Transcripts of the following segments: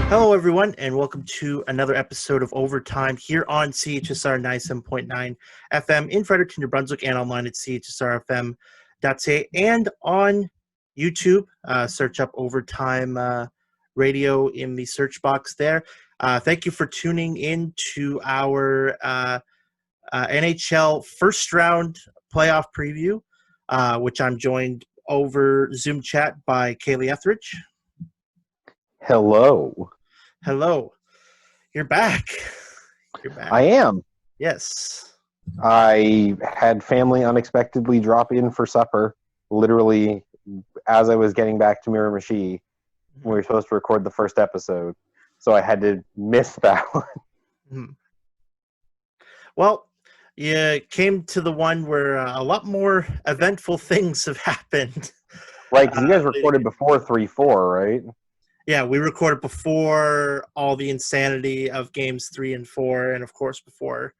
Hello, everyone, and welcome to another episode of Overtime here on CHSR 97.9 FM in Fredericton, New Brunswick, and online at chsrfm.ca and on YouTube. Search up Overtime Radio in the search box there. Thank you for tuning in to our NHL first round playoff preview, which I'm joined over Zoom chat by Kaley Etheridge. Hello. Hello. You're back. I am. Yes. I had family unexpectedly drop in for supper, literally as I was getting back to Miramichi when we were supposed to record the first episode. So I had to miss that one. Well, you came to the one where a lot more eventful things have happened. Right, because you guys recorded before 3-4, right? Yeah, we recorded before all the insanity of games 3 and 4, and of course before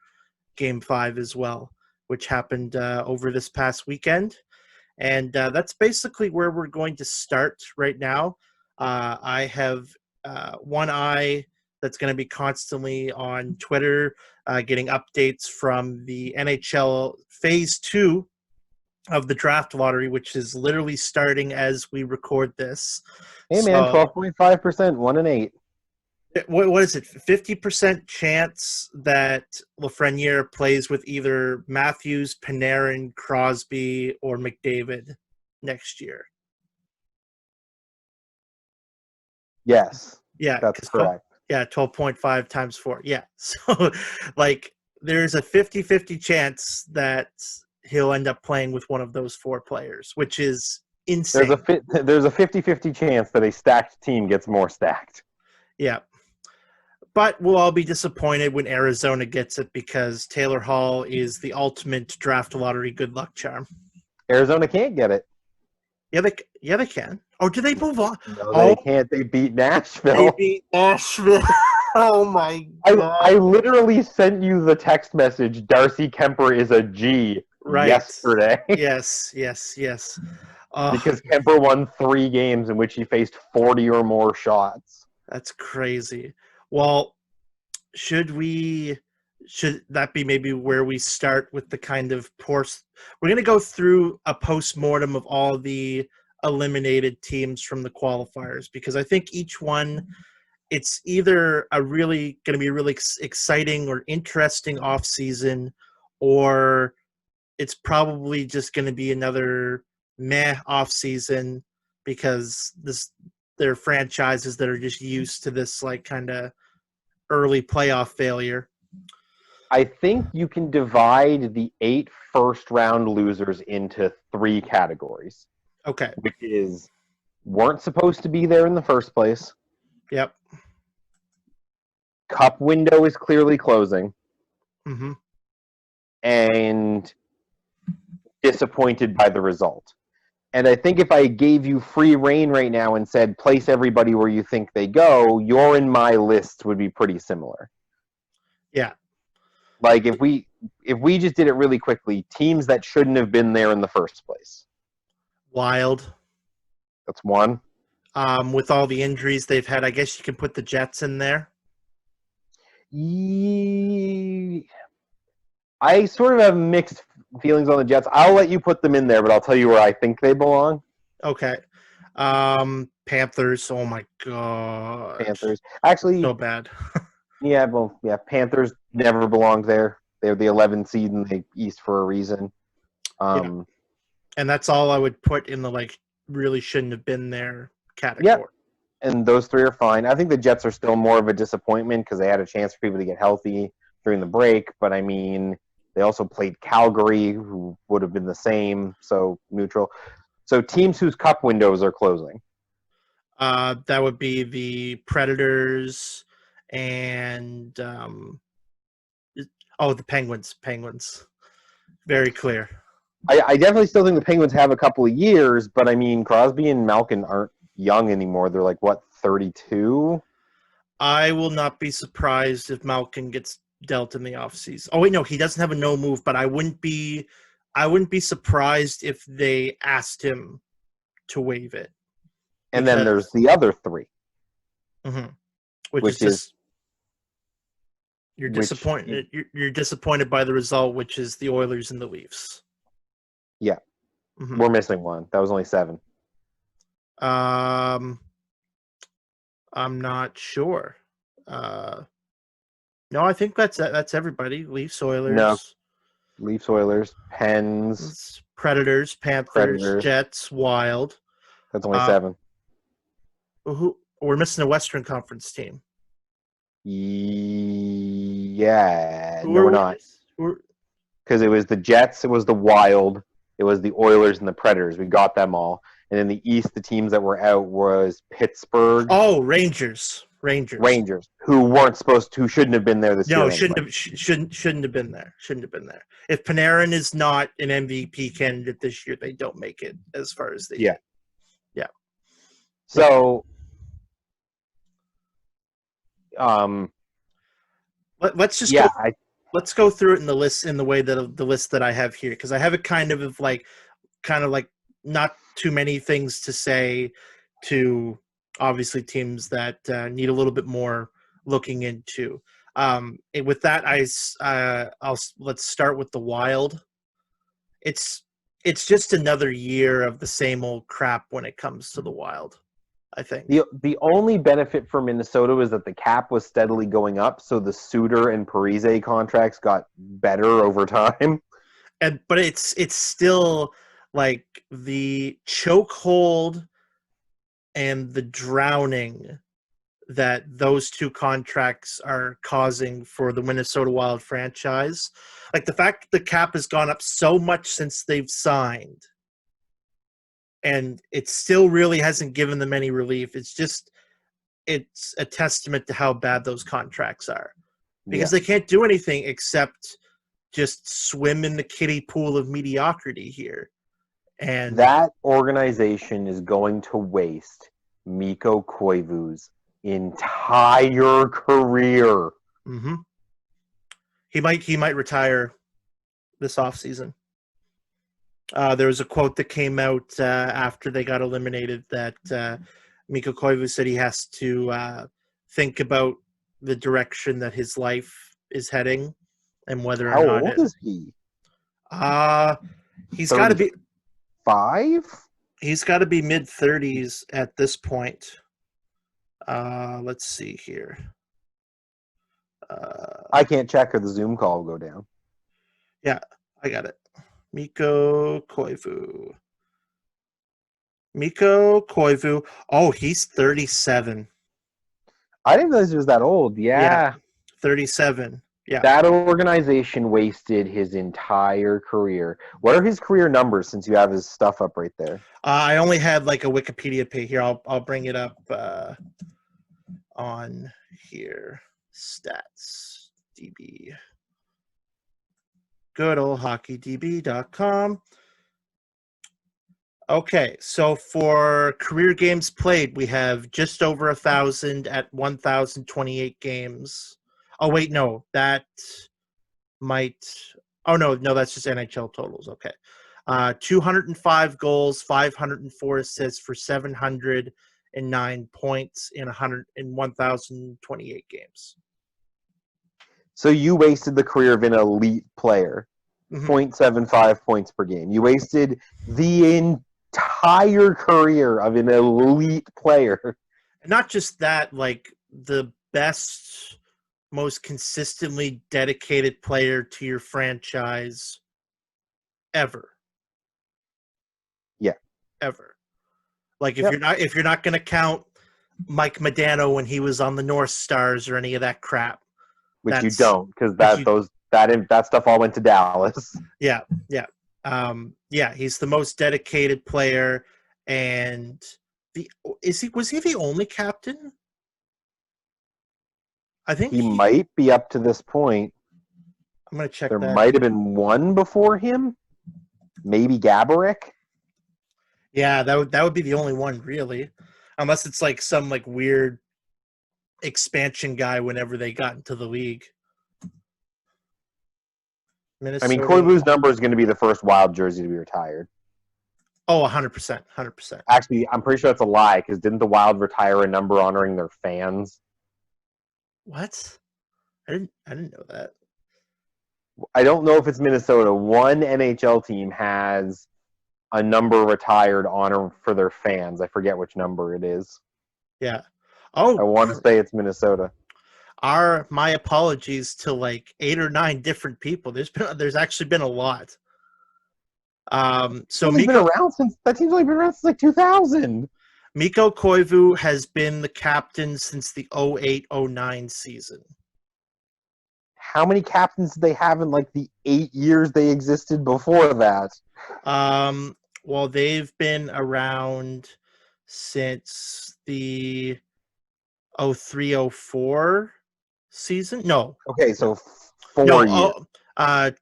game 5 as well, which happened over this past weekend. And that's basically where we're going to start right now. I have one eye that's going to be constantly on Twitter, getting updates from the NHL Phase 2 of the draft lottery, which is literally starting as we record this. Hey, man, 12.5%, 1 and 8. What is it? 50% chance that Lafreniere plays with either Matthews, Panarin, Crosby, or McDavid next year. Yes. Yeah, that's correct. 12.5 times 4. Yeah. So, there's a 50-50 chance that he'll end up playing with one of those 4 players, which is insane. There's a 50-50 chance that a stacked team gets more stacked. Yeah. But we'll all be disappointed when Arizona gets it because Taylor Hall is the ultimate draft lottery good luck charm. Arizona can't get it. Yeah, they can. Or do they move on? No, they can't. They beat Nashville. They beat Nashville. Oh, my God. I literally sent you the text message, Darcy Kemper is a G, yesterday. Yes. Because Kemper won 3 games in which he faced 40 or more shots. That's crazy. Well, should that be maybe where we start with the kind of we're going to go through a postmortem of all the eliminated teams from the qualifiers, because I think each one, it's either going to be a really exciting or interesting offseason, or it's probably just going to be another meh offseason because they're franchises that are just used to this kind of early playoff failure. I think you can divide the 8 first-round losers into 3 categories. Okay. Which is, weren't supposed to be there in the first place. Yep. Cup window is clearly closing. Mm-hmm. And disappointed by the result. And I think if I gave you free reign right now and said, place everybody where you think they go, your and my list would be pretty similar. Yeah. Like, if we just did it really quickly, teams that shouldn't have been there in the first place. Wild. That's one. With all the injuries they've had, I guess you can put the Jets in there. I sort of have mixed feelings on the Jets. I'll let you put them in there, but I'll tell you where I think they belong. Okay. Panthers. Oh my God. Panthers. Actually, so bad. Panthers never belonged there. They're the 11th seed in the East for a reason. Yeah. And that's all I would put in the really shouldn't have been there category. Yeah. And those 3 are fine. I think the Jets are still more of a disappointment because they had a chance for people to get healthy during the break. But, I mean, they also played Calgary, who would have been the same, so neutral. So teams whose cup windows are closing. That would be the Predators and the Penguins. Very clear. I definitely still think the Penguins have a couple of years, but, I mean, Crosby and Malkin aren't young anymore. They're 32? I will not be surprised if Malkin gets dealt in the offseason. Oh wait, no, he doesn't have a no move, but I wouldn't be surprised if they asked him to waive it. And then there's the other three. Mm-hmm. Which Which is just is you're which- disappointed. You're disappointed by the result, which is the Oilers and the Leafs. Yeah. Mm-hmm. We're missing one. That was only 7. I'm not sure. No, I think that's everybody. Leafs, Oilers, No. Leafs, Oilers, Pens, Predators, Panthers, Predators. Jets, Wild. That's only 7. We're missing a Western Conference team. Yeah. Who No, are we're we not. miss- Because it was the Jets, it was the Wild, it was the Oilers, and the Predators. We got them all. And in the East, the teams that were out was Pittsburgh. Oh, Rangers, who shouldn't have been there this year. No, anyway. shouldn't have been there. Shouldn't have been there. If Panarin is not an MVP candidate this year, they don't make it as far as they. Yeah. Yeah. So, let's just let's go through it in the list in the way that the list that I have here, because I have it kind of like not too many things to say to obviously teams that need a little bit more looking into. With that, let's start with the Wild. It's just another year of the same old crap when it comes to the Wild, I think. The only benefit for Minnesota was that the cap was steadily going up, so the Suter and Parise contracts got better over time. But it's still like the chokehold and the drowning that those two contracts are causing for the Minnesota Wild franchise. Like the fact that the cap has gone up so much since they've signed, and it still really hasn't given them any relief. It's a testament to how bad those contracts are, because they can't do anything except just swim in the kiddie pool of mediocrity here. And that organization is going to waste Mikko Koivu's entire career. Mm-hmm. He might retire this offseason. There was a quote that came out after they got eliminated that Mikko Koivu said he has to think about the direction that his life is heading and whether or not. How old is he? He's got to be 5. He's got to be mid-30s at this point. Let's see here. I can't check, or the Zoom call will go down. Yeah, I got it. Mikko Koivu. Oh, he's 37. I didn't realize he was that old. Yeah. 37. Yeah. That organization wasted his entire career. What are his career numbers, since you have his stuff up right there? I only had like a Wikipedia page here. I'll bring it up on here. Stats DB. Good old hockeydb.com. Okay, so for career games played, we have just over 1,000 at 1,028 games. Oh, wait, no, that might – oh, no, that's just NHL totals. Okay. 205 goals, 504 assists for 709 points in 1,028 games. So you wasted the career of an elite player, 0.75 points per game. You wasted the entire career of an elite player. Not just that, like the best, most consistently dedicated player to your franchise ever. Yeah. Ever. Like if you're not going to count Mike Modano when he was on the North Stars or any of that crap. Which you don't, because that stuff all went to Dallas. Yeah. He's the most dedicated player, and was he the only captain? I think he might be up to this point. I'm gonna check. There might have been one before him, maybe Gaborik. Yeah, that would be the only one, really, unless it's like some like weird expansion guy whenever they got into the league. Minnesota. I mean, Koivu's number is going to be the first Wild jersey to be retired. Oh, 100%, 100%. Actually, I'm pretty sure that's a lie because didn't the Wild retire a number honoring their fans? What? I didn't know that. I don't know if it's Minnesota. One NHL team has a number retired honor for their fans. I forget which number it is. Yeah. I Oh, want to say it's Minnesota. my apologies to like 8 or 9 different people. There's actually been a lot. So That team's only been around since like 2000. Mikko Koivu has been the captain since the 08-09 season. How many captains did they have in like the 8 years they existed before that? Well, they've been around since the 03-04 season. No, Okay, no, so 4 years. no.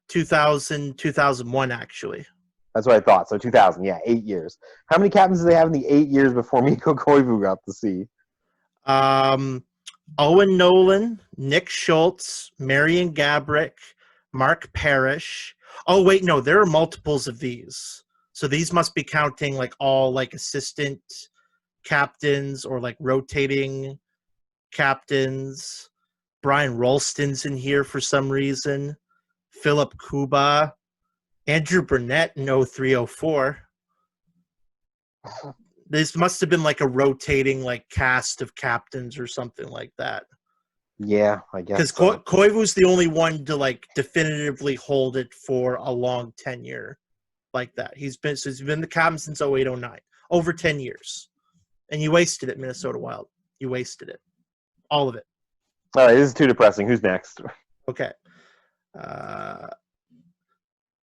2001 actually. That's what I thought. So 2000, yeah, 8 years. How many captains did they have in the 8 years before Mikko Koivu got the C? Owen Nolan, Nick Schultz, Marian Gabrick, Mark Parrish. Oh wait, no, there are multiples of these. So these must be counting like all like assistant captains or like rotating captains. Brian Rolston's in here for some reason. Philip Kuba, Andrew Burnett in 03-04. This must have been like a rotating like cast of captains or something like that. Yeah, I guess Because so. Koivu's the only one to like definitively hold it for a long tenure like that. He's been the captain since 08-09, over 10 years, and you wasted it, Minnesota Wild. You wasted it, all of it. All right, this is too depressing. Who's next? Okay.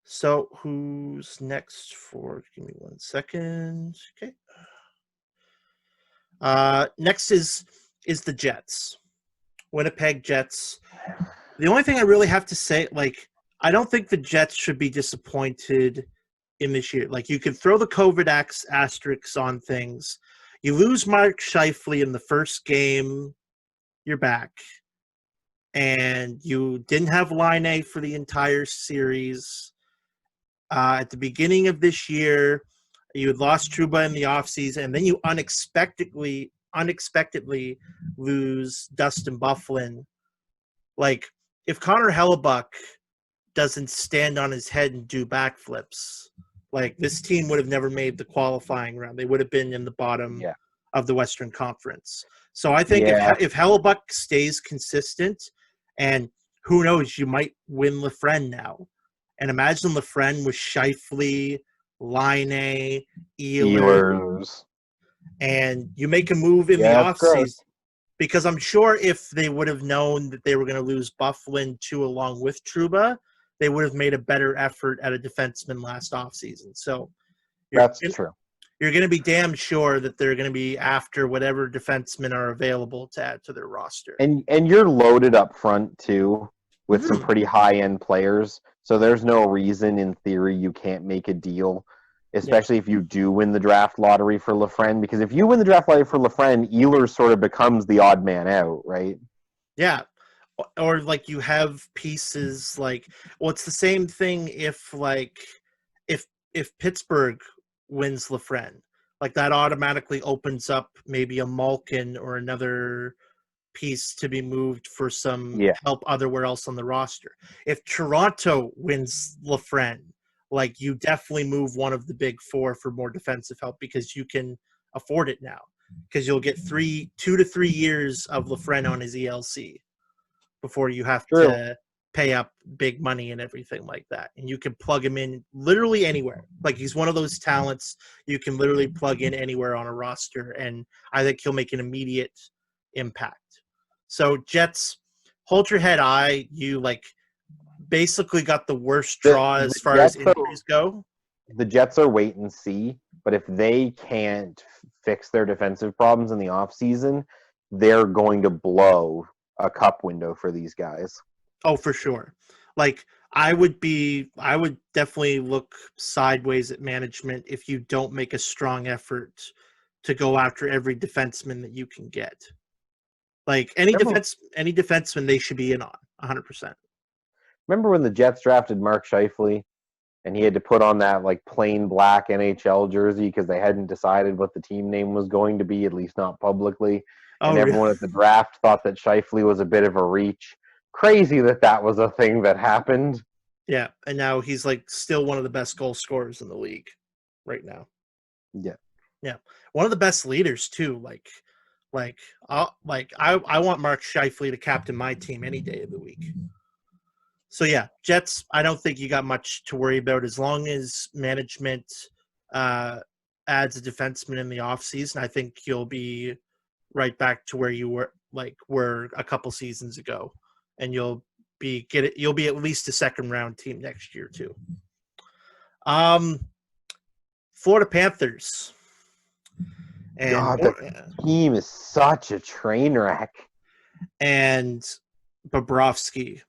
So who's next for? Give me 1 second. Okay. Next is the Jets, Winnipeg Jets. The only thing I really have to say, like, I don't think the Jets should be disappointed in this year. Like, you could throw the COVID asterisks on things. You lose Mark Scheifele in the first game, you're back. And you didn't have Line A for the entire series. At the beginning of this year, you had lost Trouba in the offseason, and then you unexpectedly lose Dustin Byfuglien. Like, if Connor Hellebuck doesn't stand on his head and do backflips, like, this team would have never made the qualifying round. They would have been in the bottom of the Western Conference. So I think if Hellebuck stays consistent, and who knows, you might win Lafreniere now. And imagine Lafreniere with Scheifele, Line, Ehlers, and you make a move in the offseason. Because I'm sure if they would have known that they were going to lose Byfuglien too along with Trouba, they would have made a better effort at a defenseman last offseason. So that's true. You're going to be damn sure that they're going to be after whatever defensemen are available to add to their roster. And you're loaded up front too with some pretty high-end players. So there's no reason in theory you can't make a deal, especially if you do win the draft lottery for Lafreniere. Because if you win the draft lottery for Lafreniere, Ehlers sort of becomes the odd man out, right? Yeah. Or like you have pieces like, well, it's the same thing if Pittsburgh wins Lafreniere, like that automatically opens up maybe a Malkin or another piece to be moved for some help otherwhere else on the roster. If Toronto wins Lafreniere, like you definitely move one of the big four for more defensive help because you can afford it now, because you'll get 2 to 3 years of Lafreniere on his ELC before you have to pay up big money and everything like that. And you can plug him in literally anywhere. Like, he's one of those talents you can literally plug in anywhere on a roster, and I think he'll make an immediate impact. So Jets, hold your head high. You like basically got the worst draw as far as injuries go. The Jets are wait and see, but if they can't fix their defensive problems in the offseason, they're going to blow a cup window for these guys. Oh, for sure. Like, I would definitely look sideways at management if you don't make a strong effort to go after every defenseman that you can get. Like, any defenseman they should be in on 100%. Remember when the Jets drafted Mark Scheifele and he had to put on that like plain black NHL jersey because they hadn't decided what the team name was going to be, at least not publicly. Oh, And really? everyone at the draft thought that Scheifele was a bit of a reach. Crazy that was a thing that happened. Yeah, and now he's like still one of the best goal scorers in the league right now. Yeah. Yeah, one of the best leaders too. I want Mark Scheifele to captain my team any day of the week. So yeah, Jets. I don't think you got much to worry about as long as management adds a defenseman in the offseason. I think you'll be right back to where you were a couple seasons ago, and you'll be at least a second round team next year too. Florida Panthers. And God, the team is such a train wreck. And Bobrovsky.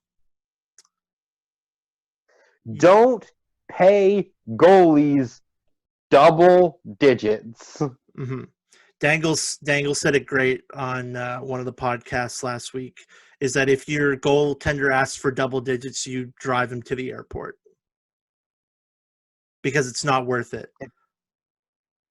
Don't pay goalies double digits. Mm-hmm. Dangle said it great on one of the podcasts last week, is that if your goaltender asks for double digits, you drive him to the airport because it's not worth it.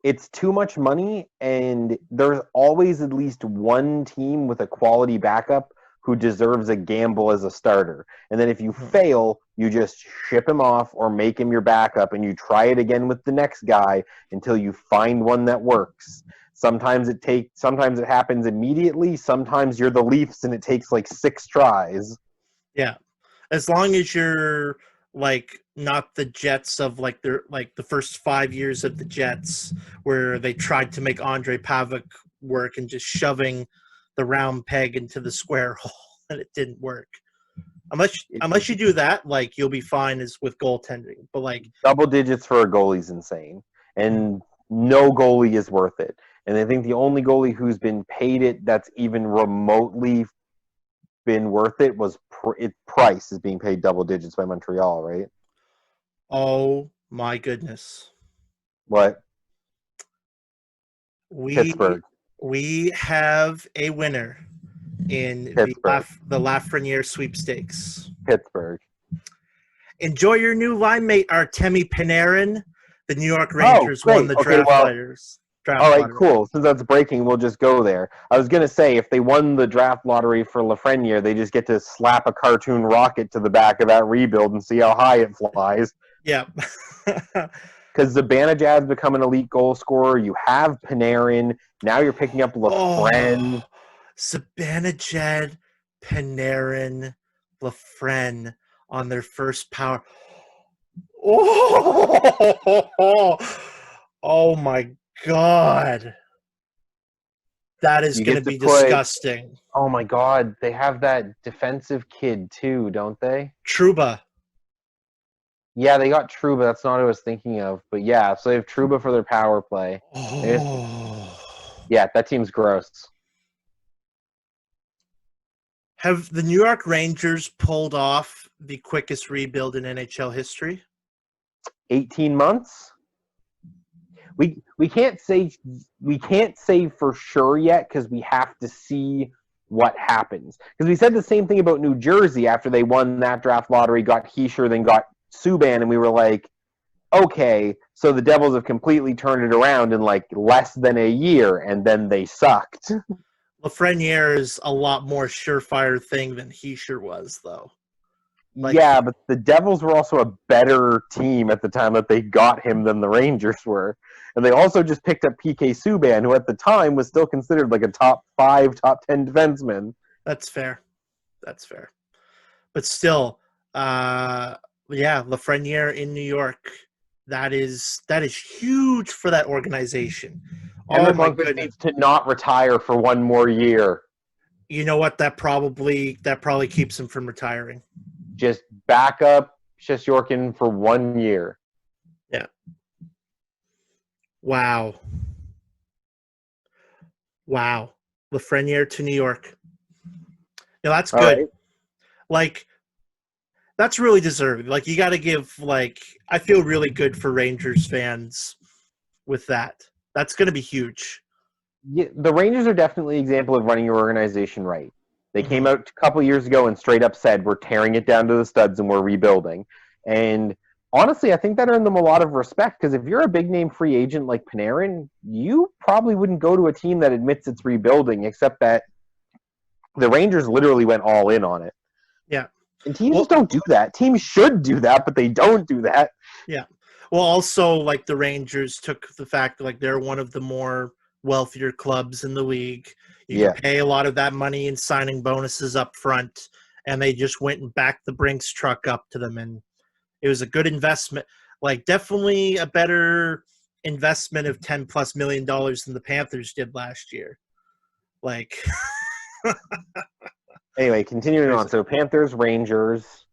It's too much money, and there's always at least one team with a quality backup who deserves a gamble as a starter. And then if you fail, you just ship him off or make him your backup, and you try it again with the next guy until you find one that works. Sometimes it happens immediately. Sometimes you're the Leafs and it takes like 6 tries. Yeah. As long as you're not the Jets of the first 5 years of the Jets where they tried to make Andre Pavelec work and just shoving the round peg into the square hole, and it didn't work. Unless you do that, you'll be fine as with goaltending. But double digits for a goalie is insane, and no goalie is worth it. And I think the only goalie who's been paid it that's even remotely been worth it was Price is being paid double digits by Montreal, right? Oh my goodness! What? Pittsburgh. We have a winner in the Lafreniere sweepstakes. Pittsburgh. Enjoy your new line mate, Artemi Panarin. The New York Rangers won the draft players. All right, cool. Since that's breaking, we'll just go there. I was going to say, if they won the draft lottery for Lafreniere, they just get to slap a cartoon rocket to the back of that rebuild and see how high it flies. Yeah. Because Zibanejad's become an elite goal scorer. You have Panarin. Now you're picking up Lafreniere. Zibanejad, Panarin, Lafreniere on their first power. Oh my God. That is going to be disgusting. Oh my God. They have that defensive kid too, don't they? Trouba. Yeah, they got Trouba. That's not what I was thinking of. But yeah, so they have Trouba for their power play. Yeah, that team's gross. Have the New York Rangers pulled off the quickest rebuild in NHL history? 18 months? We can't say for sure yet because we have to see what happens. Because we said the same thing about New Jersey after they won that draft lottery, got Hischier, then got Subban, and we were like, okay, so the Devils have completely turned it around in less than a year, and then they sucked. Lafreniere is a lot more surefire thing than Hischier was, though. Yeah, but the Devils were also a better team at the time that they got him than the Rangers were. And they also just picked up PK Subban, who at the time was still considered a top 5, top 10 defenseman. That's fair. But still, Lafreniere in New York, that is huge for that organization. Henrik Lundqvist needs to not retire for one more year. You know what? That probably keeps him from retiring. Just back up Shesterkin for 1 year. Yeah. Wow. Lafreniere to New York. Now that's good. Right. That's really deserving. You got to give, I feel really good for Rangers fans with that. That's going to be huge. Yeah, the Rangers are definitely an example of running your organization right. They came out a couple years ago and straight up said, we're tearing it down to the studs and we're rebuilding. And honestly, I think that earned them a lot of respect because if you're a big name free agent like Panarin, you probably wouldn't go to a team that admits it's rebuilding, except that the Rangers literally went all in on it. Yeah. And teams Well, just don't do that. Teams should do that, but they don't do that. yeah. Well, also, like, the Rangers took the fact that, like, they're one of the more wealthier clubs in the league. You can Yeah. pay a lot of that money in signing bonuses up front, and they just went and backed the Brinks truck up to them, and it was a good investment. Like, definitely a better investment of $10+ million than the Panthers did last year. Like, Anyway, continuing on. So Panthers, Rangers.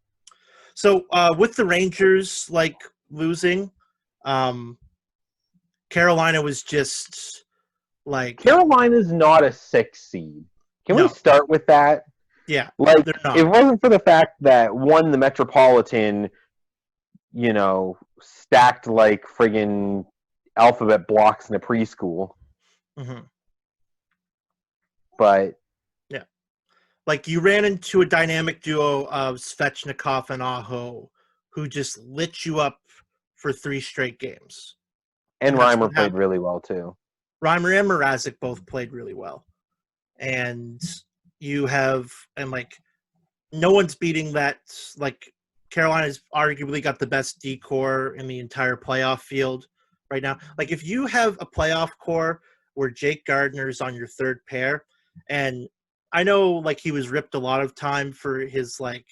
so with the Rangers, like, losing, Carolina was just like, Carolina's not a 6 seed. Can we no, start with that? yeah, Like, they're if it not. wasn't for the fact that one, the Metropolitan, stacked like friggin' alphabet blocks in a preschool. Mm-hmm. But Yeah, like, you ran into a dynamic duo of Svechnikov and Aho, who just lit you up for 3 straight games, and and that's Reimer what played happened. really well too. Reimer and Mrazek both played really well, and like, no one's beating that. Like, Carolina's arguably got the best decor in the entire playoff field right now. Like, if you have a playoff core where Jake Gardner's on your third pair, and I know, like, he was ripped a lot of time for his, like,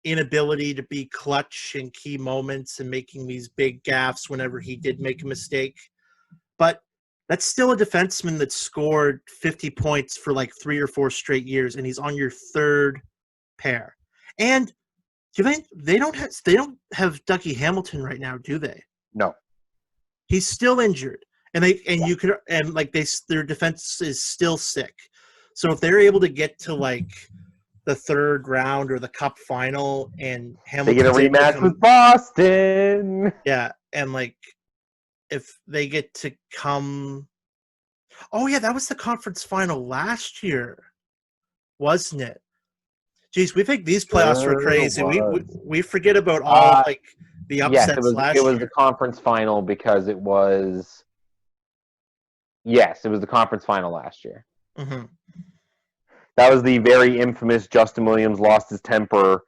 inability to be clutch in key moments and making these big gaffes whenever he did make a mistake, but that's still a defenseman that scored 50 points for like 3 or 4 straight years, and he's on your third pair. And do you think they don't have Dougie Hamilton right now, do they? No. He's still injured, their defense is still sick. So if they're able to get to, like, the third round or the cup final, and They get a Hamilton's able to rematch come, with Boston. yeah, and, like, if they get to come, oh yeah, that was the conference final last year, wasn't it? Jeez, we think these playoffs were Sure crazy. was. We forget about all, like, the Yes, upsets it last was the year. conference final because it was the conference final last year. Mm-hmm. That was the very infamous Justin Williams lost his temper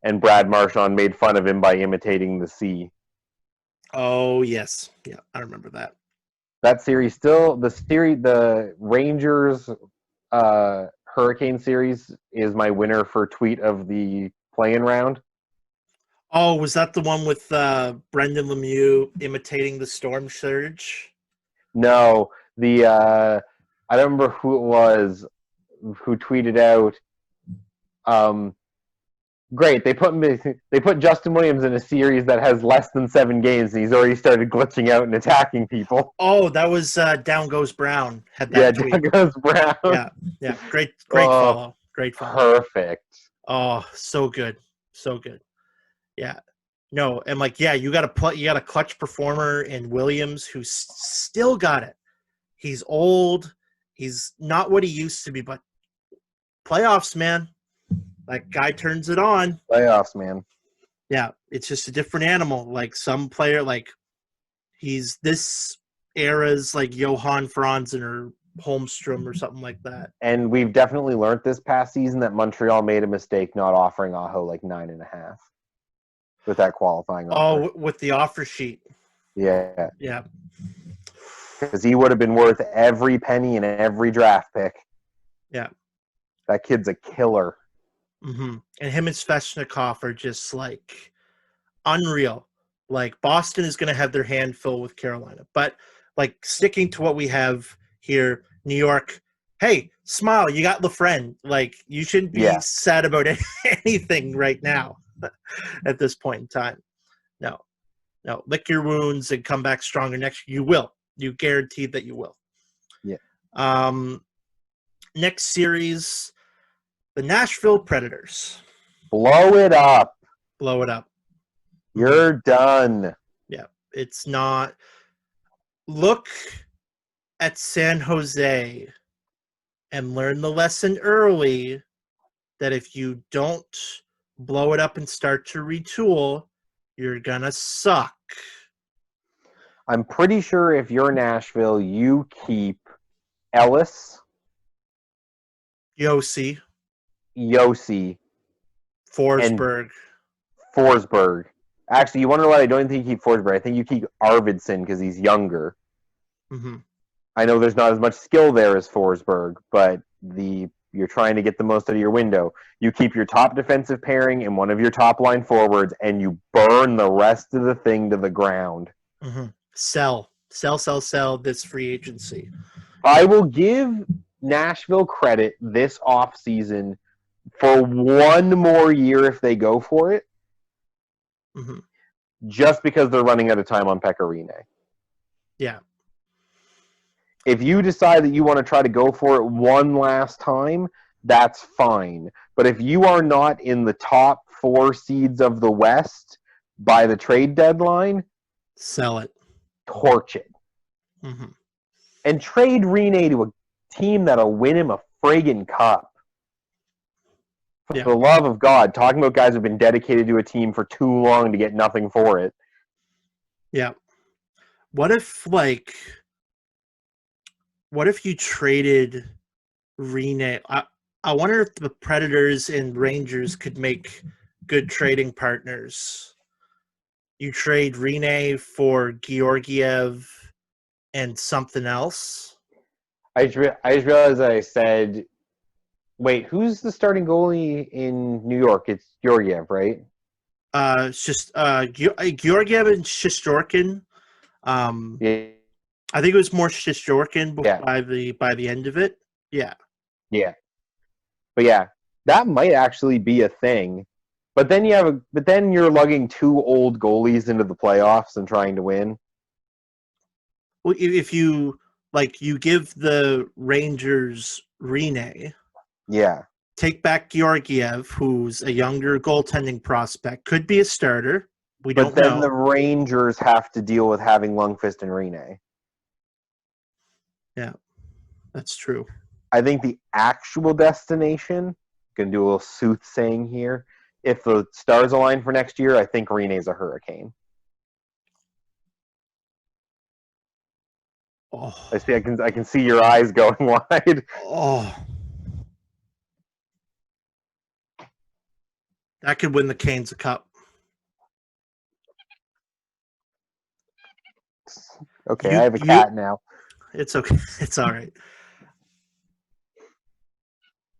and Brad Marchand made fun of him by imitating the sea. Oh yes, yeah, I remember that. That series the Rangers Hurricane series is my winner for tweet of the play-in round. Oh, was that the one with Brendan Lemieux imitating the storm surge? No, I don't remember who it was who tweeted out. Great, they put Justin Williams in a series that has less than 7 games, and he's already started glitching out and attacking people. Oh, that was Down Goes Brown had that Yeah, tweet. Douglas Brown. Yeah, great Oh, follow, great follow. perfect. Oh, so good, so good. Yeah, no, and, like, yeah, you got a clutch performer in Williams who still got it. He's old. He's not what he used to be, but playoffs, man. That guy turns it on. Playoffs, man. Yeah, it's just a different animal. Like, some player, like, he's this era's, like, Johan Franzen or Holmstrom or something like that. And we've definitely learned this past season that Montreal made a mistake not offering Aho like 9.5 with that qualifying offer. Oh, with the offer sheet. Yeah, Yeah. because he would have been worth every penny and every draft pick. Yeah. That kid's a killer. Mm-hmm. And him and Svechnikov are just, like, unreal. Like, Boston is going to have their hand full with Carolina. But, like, sticking to what we have here, New York, hey, smile, you got LaFrenne. Like, you shouldn't be sad about anything right now at this point in time. No. Lick your wounds and come back stronger next year. You will. You guaranteed that you will. Yeah. Next series, the Nashville Predators. Blow it up. Blow it up. You're done. Yeah. It's not. Look at San Jose and learn the lesson early that if you don't blow it up and start to retool, You're gonna suck. I'm pretty sure if you're Nashville, you keep Ellis, Yossi, Yossi, and Forsberg. Forsberg. Actually, you want to know what? I don't think you keep Forsberg. I think you keep Arvidsson because he's younger. Mm-hmm. I know there's not as much skill there as Forsberg, but you're trying to get the most out of your window. You keep your top defensive pairing and one of your top line forwards, and you burn the rest of the thing to the ground. Mm-hmm. Sell this free agency. I will give Nashville credit this offseason for one more year if they go for it, Mm-hmm. just because they're running out of time on Pekka Rinne. Yeah. If you decide that you want to try to go for it one last time, that's fine. But if you are not in the top 4 seeds of the West by the trade deadline, Sell it. torch it. Mm-hmm. And trade Rinne to a team that'll win him a friggin' cup. For the love of God, talking about guys who've been dedicated to a team for too long to get nothing for it. Yeah. What if you traded Rinne? I wonder if the Predators and Rangers could make good trading partners. You trade Rinne for Georgiev and something else. I just realized that I said, wait, who's the starting goalie in New York? It's Georgiev, right? It's just Georgiev and Shesterkin. Yeah. I think it was more Shesterkin Yeah. by the end of it. Yeah. Yeah. But yeah, that might actually be a thing. But then you're lugging 2 old goalies into the playoffs and trying to win. Well, if you you give the Rangers Rinne, Yeah. take back Georgiev, who's a younger goaltending prospect, could be a starter. We But don't then know. the Rangers have to deal with having Lundqvist and Rinne. Yeah, that's true. I think the actual destination, going to do a little soothsaying here, if the stars align for next year, I think Rinne's a Hurricane. Oh, I can see your eyes going wide. oh, that could win the Canes a cup. Okay, I have a cat now. It's okay. It's all right.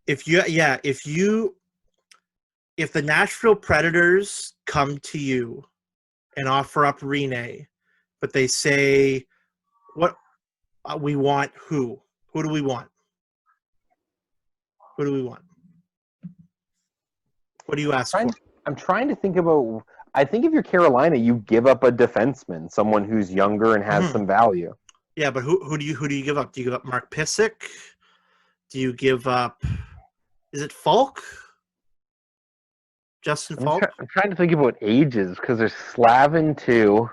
If the Nashville Predators come to you and offer up Rinne, but they say, "What we want? Who? Who do we want? Who do we want? What do you ask for?" I'm trying to think about. I think if you're Carolina, you give up a defenseman, someone who's younger and has some value. Yeah, but who do you give up? Do you give up Mark Pysyk? Do you give up? Is it Falk? Justin Falk? I'm trying to think about ages because there's Slavin too.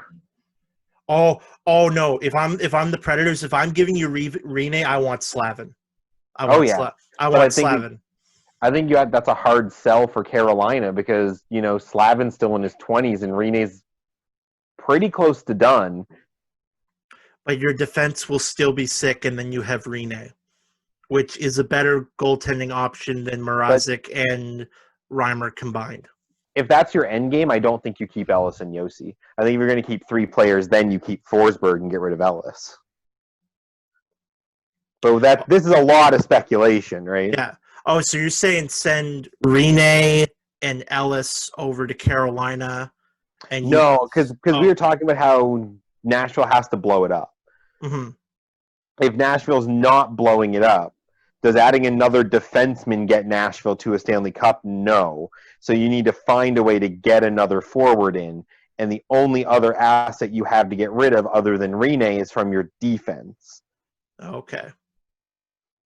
Oh no! If I'm the Predators, if I'm giving you Rinne, I want Slavin. I want Slavin. I think that's a hard sell for Carolina because Slavin's still in his 20s and Rinne's pretty close to done. But your defense will still be sick, and then you have Rinne, which is a better goaltending option than Mrazek and Reimer combined. If that's your end game, I don't think you keep Ellis and Yossi. I think if you're going to keep 3 players, then you keep Forsberg and get rid of Ellis. But this is a lot of speculation, right? Yeah. Oh, so you're saying send Rinne and Ellis over to Carolina? No, because we were talking about how Nashville has to blow it up. Mm-hmm. If Nashville's not blowing it up, does adding another defenseman get Nashville to a Stanley Cup? No. So you need to find a way to get another forward in, and the only other asset you have to get rid of other than Rinne is from your defense. Okay.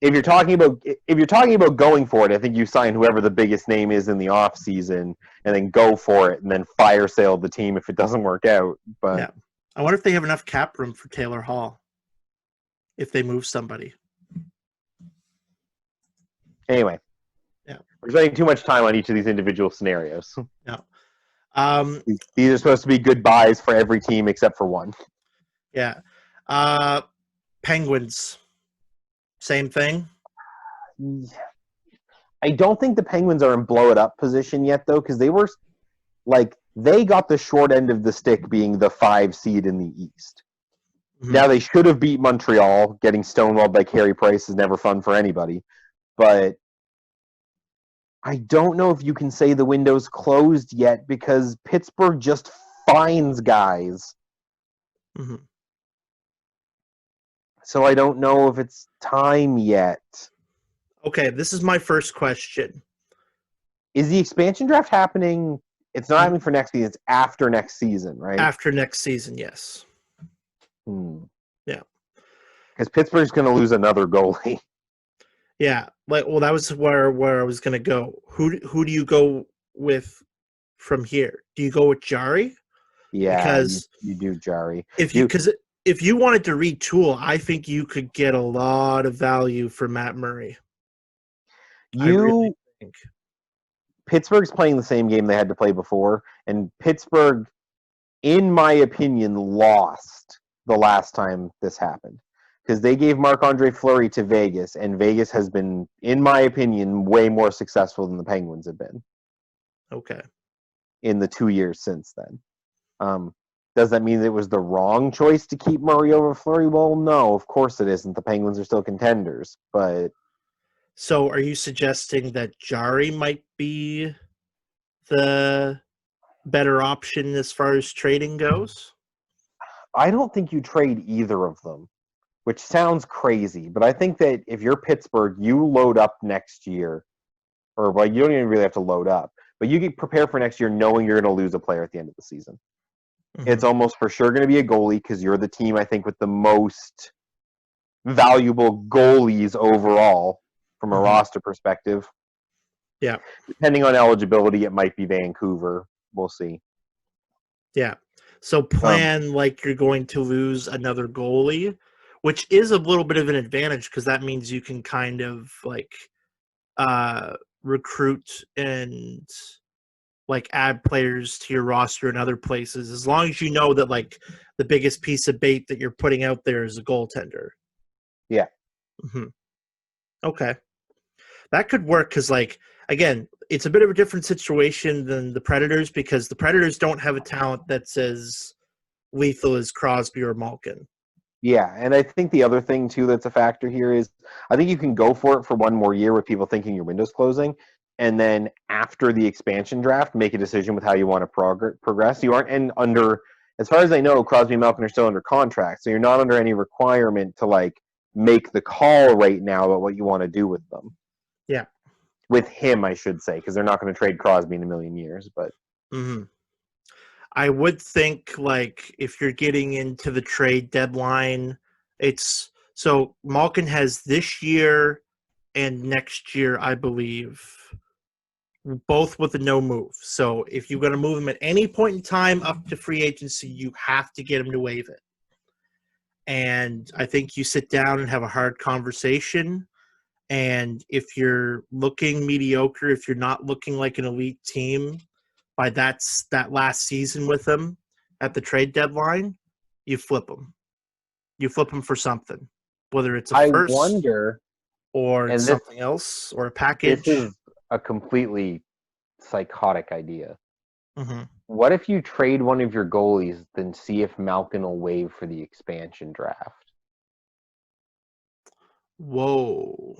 If you're talking about going for it, I think you sign whoever the biggest name is in the off season and then go for it and then fire sale the team if it doesn't work out. But yeah. I wonder if they have enough cap room for Taylor Hall if they move somebody. Anyway. Yeah. We're spending too much time on each of these individual scenarios. Yeah. Um, These are supposed to be good buys for every team except for one. yeah. Penguins, same thing. I don't think the Penguins are in blow it up position yet, though, because they were like they got the short end of the stick being the 5 seed in the East. Mhm. Now they should have beat Montreal. Getting stonewalled by Carey Price is never fun for anybody, but I don't know if you can say the window's closed yet because Pittsburgh just finds guys. Mhm. So I don't know if it's time yet. Okay, this is my first question. Is the expansion draft happening? It's not happening for next season. It's after next season, right? After next season, yes. Yeah. Because Pittsburgh's going to lose another goalie. Yeah. Well, that was where I was gonna go. Who do you go with from here? Do you go with Jari? Yeah, Because you do, Jari. You if you wanted to retool, I think you could get a lot of value for Matt Murray. I really you think. Pittsburgh's playing the same game they had to play before, and Pittsburgh, in my opinion, lost the last time this happened. Because they gave Marc-Andre Fleury to Vegas, and Vegas has been, in my opinion, way more successful than the Penguins have been Okay. in the 2 years since then. Does that mean it was the wrong choice to keep Murray over Fleury? Well, no, of course it isn't. The Penguins are still contenders, but So are you suggesting that Jari might be the better option as far as trading goes? I don't think you trade either of them, which sounds crazy. But I think that if you're Pittsburgh, you load up next year, or well, you don't even really have to load up, but you get prepared for next year knowing you're going to lose a player at the end of the season. It's Mhm. almost for sure going to be a goalie because you're the team, I think, with the most valuable goalies overall from a Mhm. roster perspective. Yeah. Depending on eligibility, it might be Vancouver. We'll see. Yeah. So Um, plan like you're going to lose another goalie, which is a little bit of an advantage because that means you can kind of like recruit and like add players to your roster in other places as long as you know that like the biggest piece of bait that you're putting out there is a goaltender. yeah. Hmm. Okay. That could work because like again, it's a bit of a different situation than the Predators because the Predators don't have a talent that's as lethal as Crosby or Malkin. Yeah, and I think the other thing too that's a factor here is I think you can go for it for one more year with people thinking your window's closing, and then after the expansion draft, make a decision with how you want to progress. You aren't under, as far as I know, Crosby and Malkin are still under contract, so you're not under any requirement to like make the call right now about what you want to do with them. Yeah. With him, I should say, because they're not going to trade Crosby in a million years. But Hmm. I would think like if you're getting into the trade deadline, it's so Malkin has this year and next year, I believe, both with a no move. So if you're going to move him at any point in time up to free agency, you have to get him to waive it. And I think you sit down and have a hard conversation. And if you're looking mediocre, if you're not looking like an elite team by that last season with them at the trade deadline, you flip them. You flip them for something, whether it's a I first wonder, or it's and this something else or a this package. is a completely psychotic idea. Mm-hmm. What if you trade one of your goalies, then see if Malkin will waive for the expansion draft? Whoa,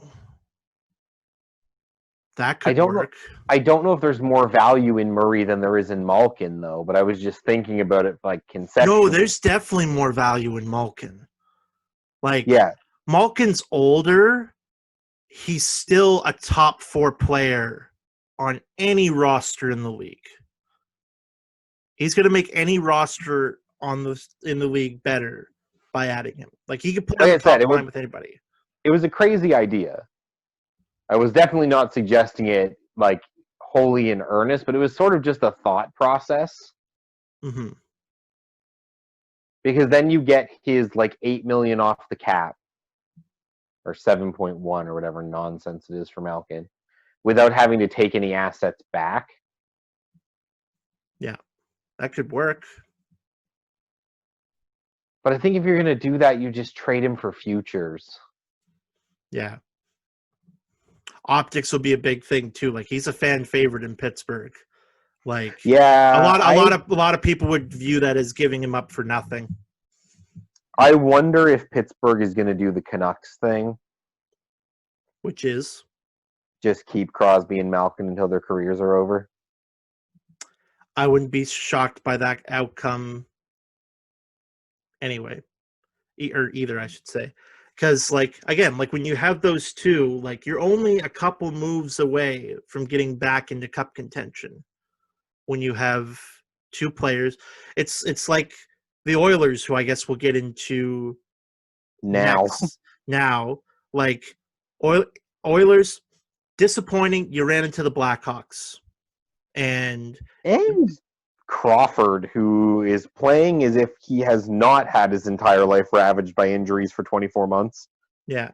that I could don't know. work. I don't know if there's more value in Murray than there is in Malkin, though. But I was just thinking about it, like No, conceptually. there's definitely more value in Malkin. Like Yeah, Malkin's older, he's still a top 4 player on any roster in the league. He's going to make any roster on the in the league better by adding him. Like he could play on like the I said, top line with anybody. it was a crazy idea. I was definitely not suggesting it like wholly in earnest, but it was sort of just a thought process Mm-hmm. because then you get his like 8 million off the cap or 7.1 or whatever nonsense it is for Malkin without having to take any assets back. Yeah. That could work. But I think if you're going to do that, you just trade him for futures. Yeah. Optics will be a big thing too. Like he's a fan favorite in Pittsburgh. Like Yeah, a lot of people would view that as giving him up for nothing. I wonder if Pittsburgh is going to do the Canucks thing. Which is? Just keep Crosby and Malkin until their careers are over. I wouldn't be shocked by that outcome anyway. Or either, I should say. Because, like, again, like when you have those two, like you're only a couple moves away from getting back into cup contention. When you have two players, it's like the Oilers, who I guess we'll get into next. Now, like Oilers, disappointing. You ran into the Blackhawks, and Crawford, who is playing as if he has not had his entire life ravaged by injuries for 24 months. Yeah,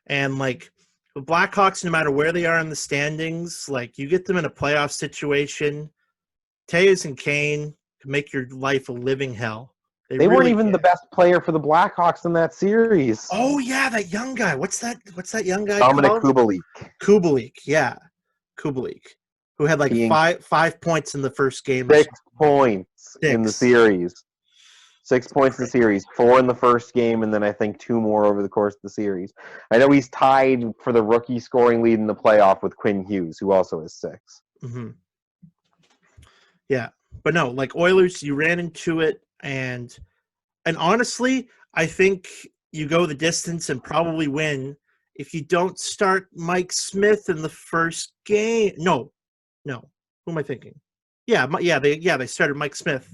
and like the Blackhawks, no matter where they are in the standings, like you get them in a playoff situation, Taves and Kane can make your life a living hell. They really weren't even the best player for the Blackhawks in that series. Oh yeah, that young guy. What's that young guy Dominic called? Kubalik. Kubalik, yeah. Kubalik. Who had like Being 5 points in the first game. 6 points in the series. 6 points in the series. 4 in the first game, and then I think 2 more over the course of the series. I know he's tied for the rookie scoring lead in the playoff with Quinn Hughes, who also has 6. Mm-hmm. Yeah. But no, like Oilers, you ran into it, and honestly, I think you go the distance and probably win if you don't start Mike Smith in the first game. No. Who am I thinking? They started Mike Smith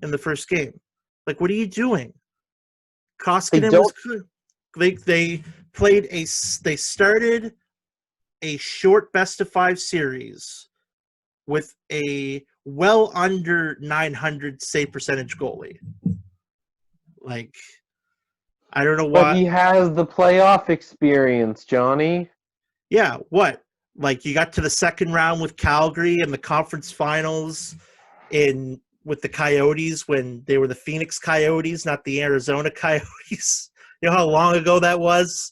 in the first game. Like, what are you doing? Koskinen was good. They started a short best of 5 series with a well under 900 save percentage goalie. Like, I don't know why. But he has the playoff experience, Johnny. Yeah, what? Like, you got to the second round with Calgary and the conference finals with the Coyotes when they were the Phoenix Coyotes, not the Arizona Coyotes. You know how long ago that was?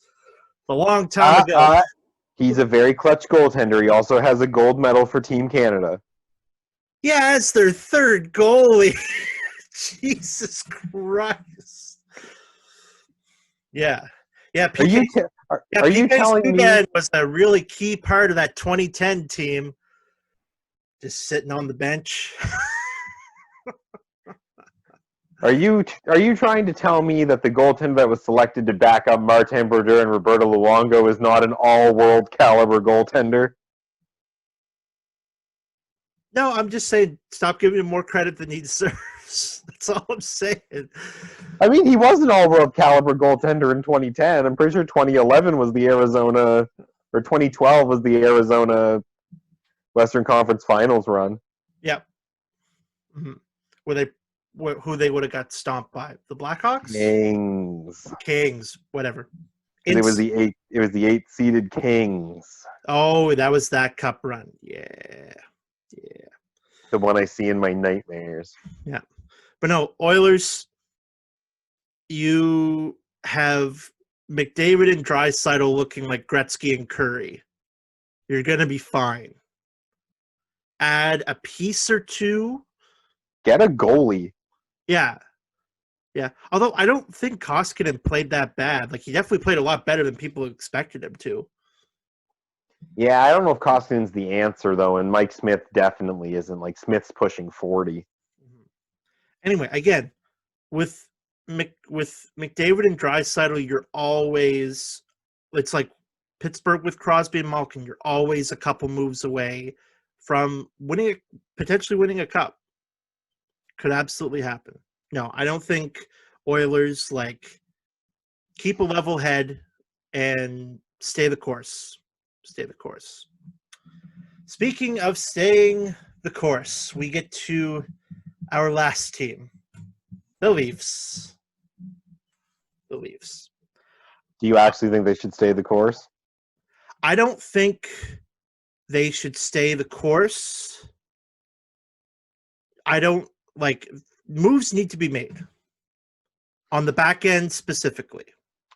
A long time ago. He's a very clutch goaltender. He also has a gold medal for Team Canada. Yeah, it's their third goalie. Jesus Christ. Yeah. Yeah, are you telling me was a really key part of that 2010 team? Just sitting on the bench. Are you trying to tell me that the goaltender that was selected to back up Martin Brodeur and Roberto Luongo is not an all-world caliber goaltender? No, I'm just saying stop giving him more credit than he deserves. That's all I'm saying. I mean, he was an all-world caliber goaltender in 2010. I'm pretty sure 2011 was the Arizona, or 2012 was the Arizona Western Conference Finals run. Yep. Mm-hmm. Who they would have got stomped by? The Blackhawks? Kings, whatever. It was the 8 seeded Kings. Oh, that was that cup run. Yeah. The one I see in my nightmares. Yeah. But no, Oilers, you have McDavid and Draisaitl looking like Gretzky and Curry. You're going to be fine. Add a piece or two. Get a goalie. Yeah. Although I don't think Koskinen played that bad. Like, he definitely played a lot better than people expected him to. Yeah, I don't know if Koskinen's the answer, though, and Mike Smith definitely isn't. Like, Smith's pushing 40. Anyway, again, with McDavid and Draisaitl, you're always – it's like Pittsburgh with Crosby and Malkin. You're always a couple moves away from potentially winning a cup. Could absolutely happen. No, I don't think Oilers, like, keep a level head and stay the course. Stay the course. Speaking of staying the course, we get to our last team, the Leafs. The Leafs. Do you actually think they should stay the course? I don't think they should stay the course. I don't like moves need to be made on the back end specifically.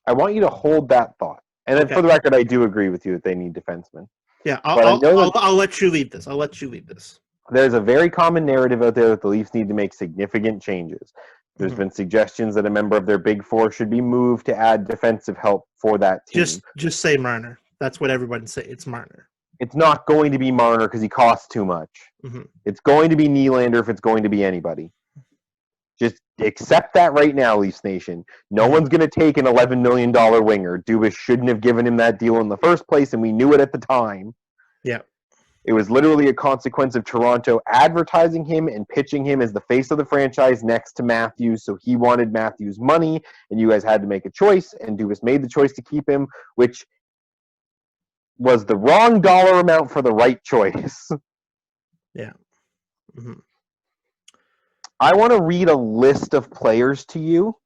I want you to hold that thought. And then for the record, I do agree with you that they need defensemen. Yeah, But I know that I'll let you lead this. I'll let you lead this. there's a very common narrative out there that the Leafs need to make significant changes. There's been suggestions that a member of their big four should be moved to add defensive help for that team. Just say Marner. That's what everybody say. It's Marner. It's not going to be Marner because he costs too much. It's going to be Nylander if it's going to be anybody. Just accept that right now, Leafs Nation. No one's going to take an $11 million winger. Dubas shouldn't have given him that deal in the first place, and we knew it at the time. Yeah. It was literally a consequence of Toronto advertising him and pitching him as the face of the franchise next to Matthews, so he wanted Matthews' money, and you guys had to make a choice, and Dubas made the choice to keep him, which was the wrong dollar amount for the right choice. Yeah. I want to read a list of players to you.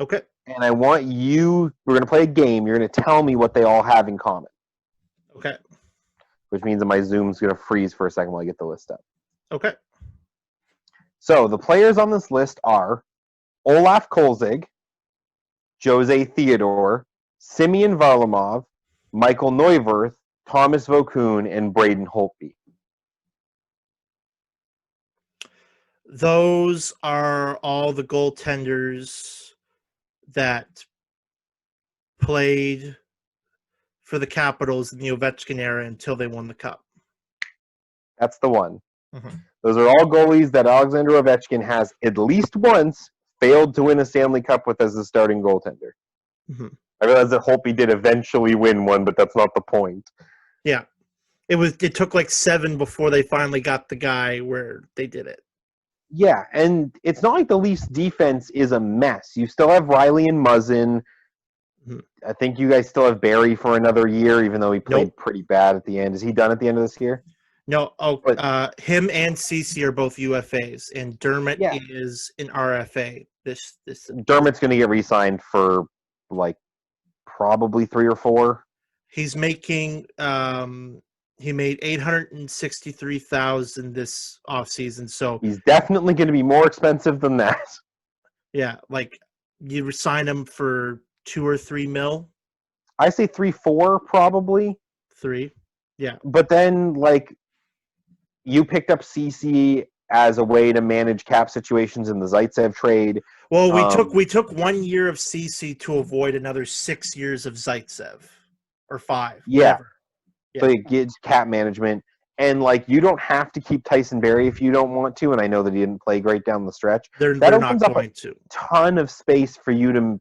Okay. And I want you, we're going to play a game. You're going to tell me what they all have in common. Okay. Which means that my Zoom's going to freeze for a second while I get the list up. Okay. So the players on this list are Olaf Kolzig, Jose Theodore, Simeon Varlamov, Michael Neuwirth, Thomas Vokoun, and Braden Holtby. Those are all the goaltenders that played for the Capitals in the Ovechkin era until they won the Cup. That's the one. Those are all goalies that Alexander Ovechkin has at least once failed to win a Stanley Cup with as a starting goaltender. I realize that Holtby did eventually win one, but that's not the point. Yeah. It took like 7 before they finally got the guy where they did it. Yeah, and it's not like the Leafs defense is a mess. You still have Riley and Muzzin. I think you guys still have Barry for another year, even though he played pretty bad at the end. Is he done at the end of this year? No. Him and Cece are both UFAs, and Dermott is an RFA. Dermott's going to get re-signed for like probably 3 or 4. He's making he made $863,000 this offseason, so he's definitely going to be more expensive than that. Yeah, like you resign him for 2 or 3 mil. I say 3-4 probably. 3, yeah. But then like you picked up CC as a way to manage cap situations in the Zaitsev trade. Well, we took 1 year of CC to avoid another 6 years of Zaitsev, or 5. Whatever. So it gets cap management. And, like, you don't have to keep Tyson Barrie if you don't want to, and I know that he didn't play great down the stretch. They're opens not up going to. Ton of space for you to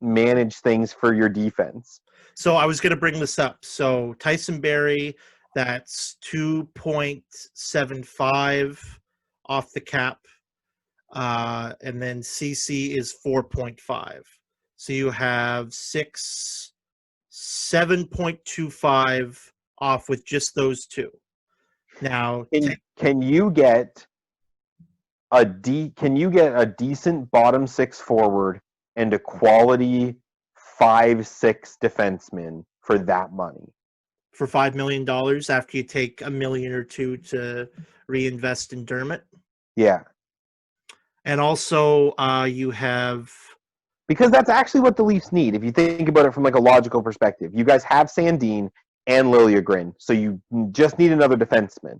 manage things for your defense. So I was going to bring this up. So Tyson Barrie, that's 2.75 off the cap, and then CC is 4.5. So you have 7.25 off with just those two. Now, can you get a decent bottom 6 forward and a quality 5-6 defenseman for that money? For $5 million after you take $1 million or $2 million to reinvest in Dermott? Yeah. And also you have... Because that's actually what the Leafs need, if you think about it from like a logical perspective. You guys have Sandin and Liljegren, so you just need another defenseman.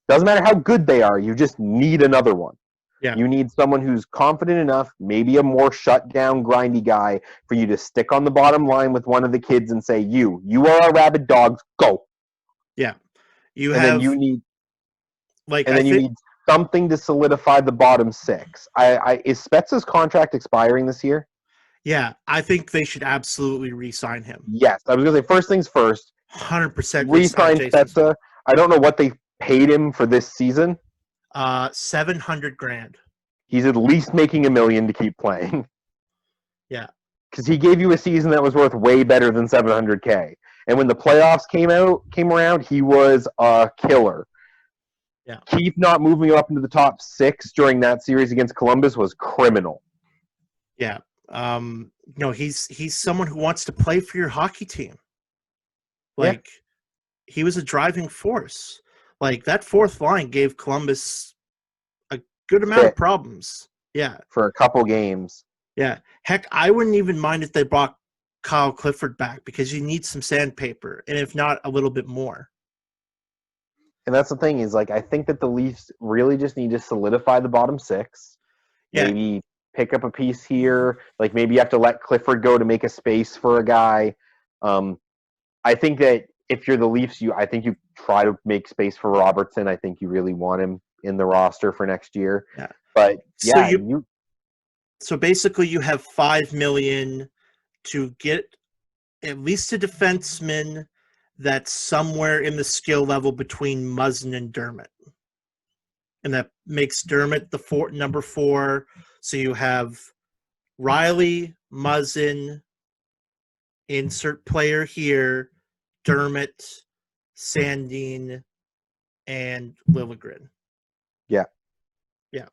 Doesn't matter how good they are, you just need another one. Yeah. You need someone who's confident enough, maybe a more shut-down, grindy guy, for you to stick on the bottom line with one of the kids and say, you are our rabid dogs, go. Yeah. Then you need something to solidify the bottom 6. Is Spezza's contract expiring this year? Yeah, I think they should absolutely re-sign him. Yes, I was going to say, first things first. 100% re-sign Spezza. I don't know what they paid him for this season. $700,000. He's at least making $1 million to keep playing. Yeah. Because he gave you a season that was worth way better than $700K. And when the playoffs came around, he was a killer. Yeah. Keith not moving up into the top 6 during that series against Columbus was criminal. Yeah. He's someone who wants to play for your hockey team. Like, he was a driving force. Like, that fourth line gave Columbus a good amount of problems. Yeah. For a couple games. Yeah. Heck, I wouldn't even mind if they brought Kyle Clifford back because you need some sandpaper, and if not, a little bit more. And that's the thing is, like, I think that the Leafs really just need to solidify the bottom six. Yeah. Maybe pick up a piece here. Like, maybe you have to let Clifford go to make a space for a guy. I think that if you're the Leafs, I think you try to make space for Robertson. I think you really want him in the roster for next year. Yeah. But yeah, so basically you have $5 million to get at least a defenseman that's somewhere in the skill level between Muzzin and Dermott. And that makes Dermott the number 4. So you have Riley, Muzzin, insert player here, Dermott, Sandin, and Liljegren. Yeah. Yeah.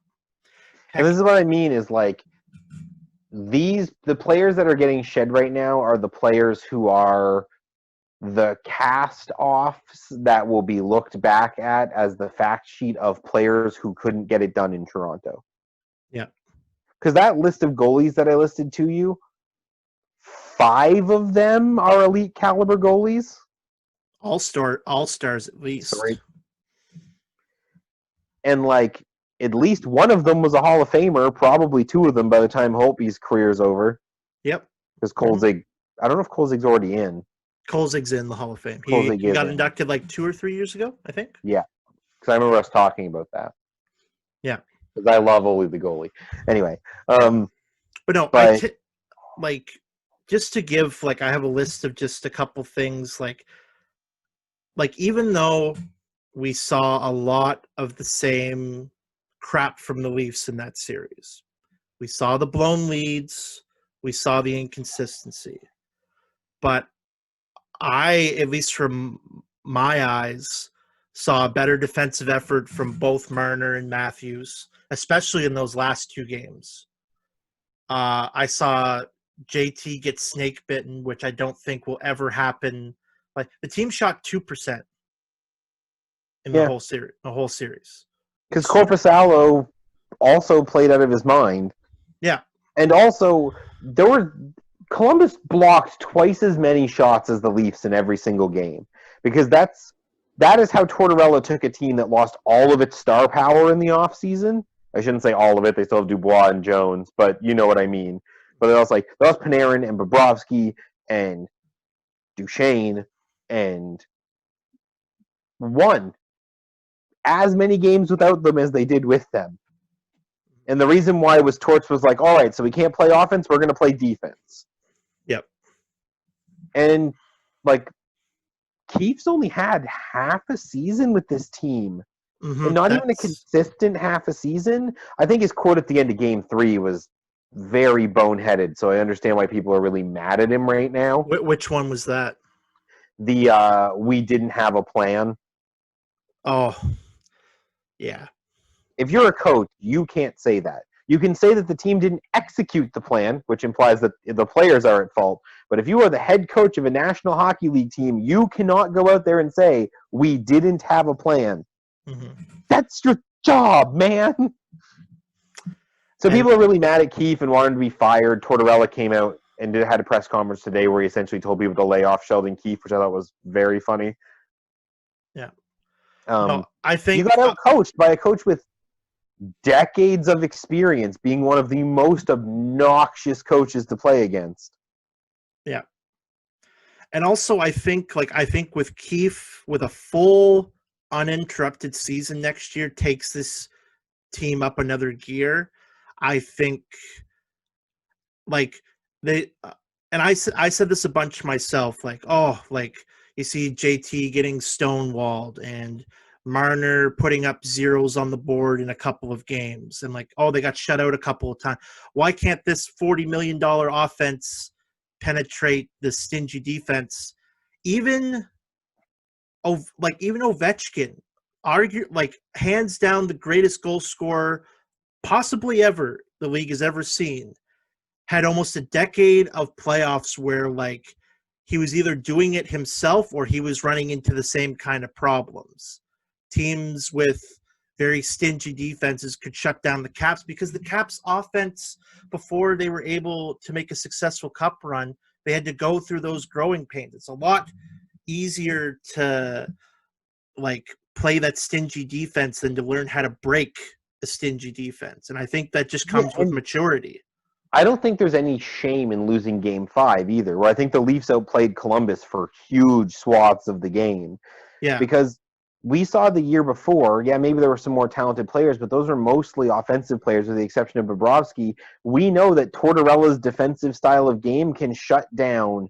And this is what I mean is, like, the players that are getting shed right now are the players who are the cast-offs that will be looked back at as the fact sheet of players who couldn't get it done in Toronto. Yeah. Because that list of goalies that I listed to you, 5 of them are elite caliber goalies. All-stars at least. Right. And, like, at least one of them was a Hall of Famer, probably 2 of them by the time Holtby's career is over. Yep. Because Kolzig, I don't know if Kolzig's already in. Kolzig's in the Hall of Fame. He got inducted like 2 or 3 years ago, I think. Yeah. Because I remember us talking about that. Yeah. Because I love Ole the goalie. Anyway. But no, like, just to give, like, I have a list of just a couple things, like even though we saw a lot of the same crap from the Leafs in that series, we saw the blown leads, we saw the inconsistency, but I, at least from my eyes, saw a better defensive effort from both Marner and Matthews, especially in those last 2 games. I saw JT get snake bitten, which I don't think will ever happen. Like, the team shot 2% in the whole series. Because Korpisalo also played out of his mind. Yeah. And also, Columbus blocked twice as many shots as the Leafs in every single game. Because that is how Tortorella took a team that lost all of its star power in the offseason. I shouldn't say all of it. They still have Dubois and Jones, but you know what I mean. But they lost Panarin and Bobrovsky and Duchesne and won as many games without them as they did with them. And the reason why was Torts was like, all right, so we can't play offense, we're going to play defense. Yep. And, like, Keefe's only had half a season with this team. Mm-hmm. And not even a consistent half a season. I think his quote at the end of Game 3 was very boneheaded, so I understand why people are really mad at him right now. Which one was that? The we didn't have a plan. Oh, yeah. If you're a coach, you can't say that. You can say that the team didn't execute the plan, which implies that the players are at fault. But if you are the head coach of a National Hockey League team, you cannot go out there and say, we didn't have a plan. Mm-hmm. That's your job, man. So people are really mad at Keefe and want him to be fired. Tortorella came out and had a press conference today where he essentially told people to lay off Sheldon Keefe, which I thought was very funny. Yeah. I think you got out-coached by a coach with decades of experience, being one of the most obnoxious coaches to play against. Yeah. And also, I think with Keefe, with a full uninterrupted season next year, takes this team up another gear. I think, like, and I said this a bunch myself, like, you see JT getting stonewalled and Marner putting up zeros on the board in a couple of games, and they got shut out a couple of times. Why can't this $40 million offense penetrate the stingy defense? Even Ovechkin, hands down the greatest goal scorer possibly ever the league has ever seen, had almost a decade of playoffs where he was either doing it himself or he was running into the same kind of problems. Teams with very stingy defenses could shut down the Caps, because the Caps offense, before they were able to make a successful cup run, they had to go through those growing pains. It's a lot easier to like play that stingy defense than to learn how to break a stingy defense. And I think that just comes with maturity. I don't think there's any shame in losing Game 5 either, where I think the Leafs outplayed Columbus for huge swaths of the game. Yeah. Because we saw the year before, maybe there were some more talented players, but those were mostly offensive players with the exception of Bobrovsky. We know that Tortorella's defensive style of game can shut down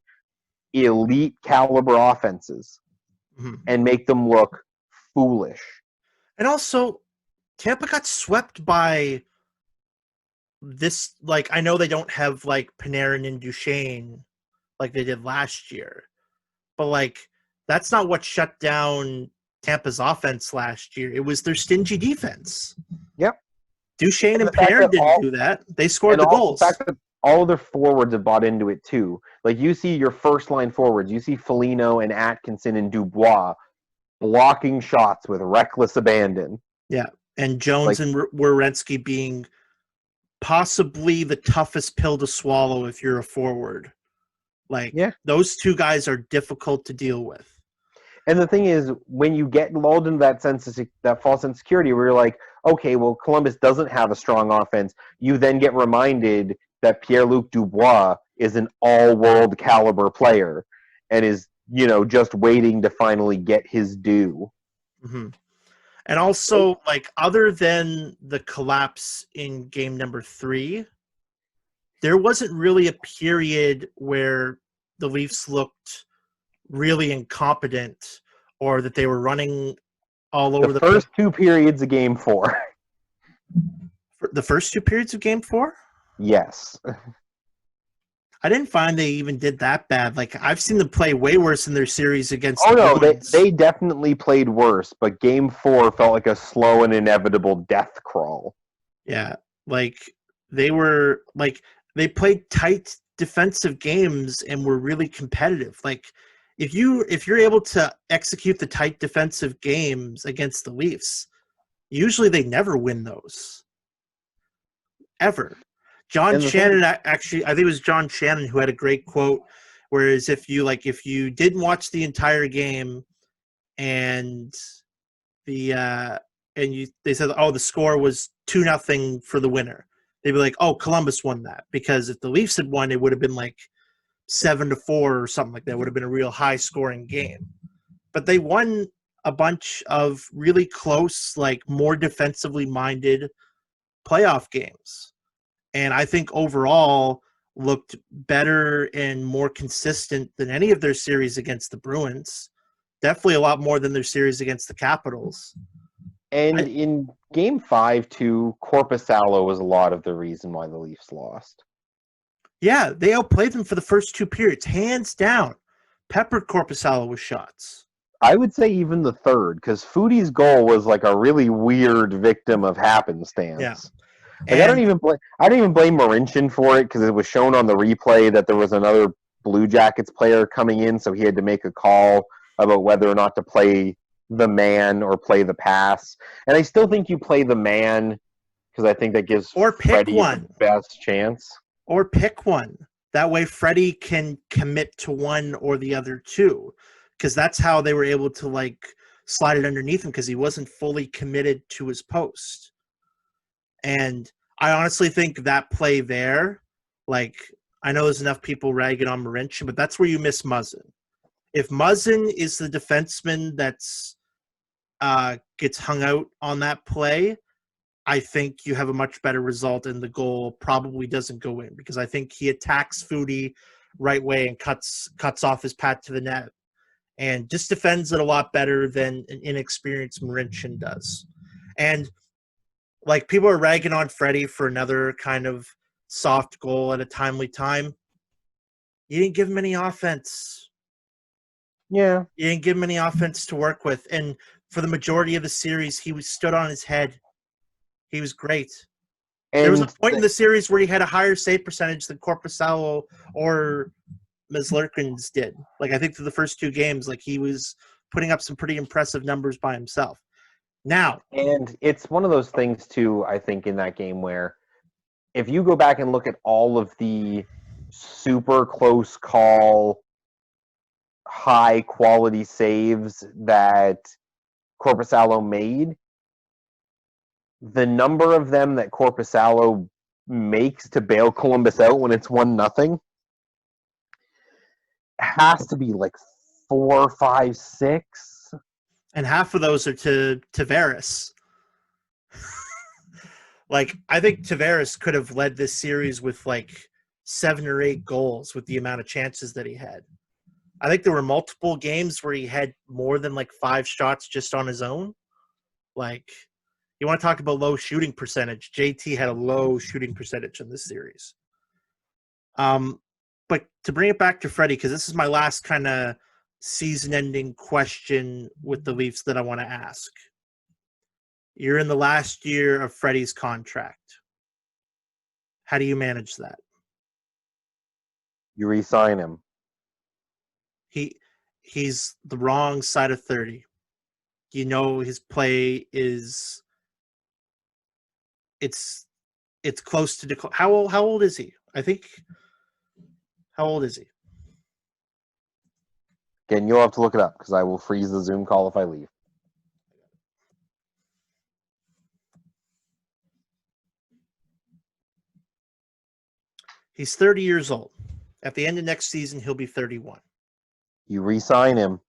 elite caliber offenses and make them look foolish. And also, Tampa got swept by this, like, I know they don't have like Panarin and Duchesne like they did last year, but like that's not what shut down Tampa's offense last year. It was their stingy defense. Yep. Duchesne and Panarin didn't do that. They scored the goals. The fact that all of their forwards have bought into it too. Like, you see your first line forwards, you see Foligno and Atkinson and Dubois blocking shots with reckless abandon. Yeah, and Jones and Werenski being possibly the toughest pill to swallow if you're a forward. Like, those two guys are difficult to deal with. And the thing is, when you get lulled into that false insecurity where you're like, okay, well, Columbus doesn't have a strong offense, you then get reminded that Pierre-Luc Dubois is an all-world caliber player and is, just waiting to finally get his due. Mm-hmm. And also, like, other than the collapse in game number 3, there wasn't really a period where the Leafs looked really incompetent or that they were running all over the first 2 periods of game 4. The first 2 periods of game 4? Yes. I didn't find they even did that bad. Like, I've seen them play way worse in their series against the Bruins. They definitely played worse, but game 4 felt like a slow and inevitable death crawl. Yeah, like they played tight defensive games and were really competitive. Like, if you're able to execute the tight defensive games against the Leafs, usually they never win those. Ever. John Shannon, actually, I think it was John Shannon who had a great quote, whereas if you didn't watch the entire game and they said, oh, the score was 2-0 for the winner, they'd be like, oh, Columbus won that. Because if the Leafs had won, it would have been like 7-4 or something like that. It would have been a real high-scoring game. But they won a bunch of really close, like, more defensively minded playoff games. And I think overall looked better and more consistent than any of their series against the Bruins. Definitely a lot more than their series against the Capitals. And in game 5, too, Korpisalo was a lot of the reason why the Leafs lost. Yeah, they outplayed them for the first 2 periods, hands down. Peppered Korpisalo with shots. I would say even the third, because Foodie's goal was like a really weird victim of happenstance. Yeah. Like, I don't even blame Marincin for it, because it was shown on the replay that there was another Blue Jackets player coming in, so he had to make a call about whether or not to play the man or play the pass. And I still think you play the man, because I think that gives Freddie the best chance. Or pick one. That way Freddie can commit to one or the other two, because that's how they were able to, like, slide it underneath him, because he wasn't fully committed to his post. And I honestly think that play there, like, I know there's enough people ragging on Marincin, but that's where you miss Muzzin. If Muzzin is the defenseman that's gets hung out on that play, I think you have a much better result, and the goal probably doesn't go in, because I think he attacks Foodie right way and cuts off his path to the net and just defends it a lot better than an inexperienced Marincin does. And, like, people are ragging on Freddie for another kind of soft goal at a timely time. You didn't give him any offense. Yeah. You didn't give him any offense to work with. And for the majority of the series, he was stood on his head. He was great. And there was a point in the series where he had a higher save percentage than Korpisalo or Meslurkins did. Like, I think for the first 2 games, like, he was putting up some pretty impressive numbers by himself. Now, And it's one of those things too, I think, in that game where if you go back and look at all of the super close call, high quality saves that Corpusalo made, the number of them that Corpusalo makes to bail Columbus out when it's 1-0 has to be like 4, 5, 6. and half of those are to Tavares. Like, I think Tavares could have led this series with like 7 or 8 goals with the amount of chances that he had. I think there were multiple games where he had more than like 5 shots just on his own. Like, you want to talk about low shooting percentage? JT had a low shooting percentage in this series. But to bring it back to Freddie, because this is my last kind of season-ending question with the Leafs that I want to ask. You're in the last year of Freddie's contract. How do you manage that? You re-sign him. He's the wrong side of 30. You know his play is it's close to decline. How old is he? I think. How old is he? Again, you'll have to look it up because I will freeze the Zoom call if I leave. He's 30 years old. At the end of next season, he'll be 31. You re-sign him.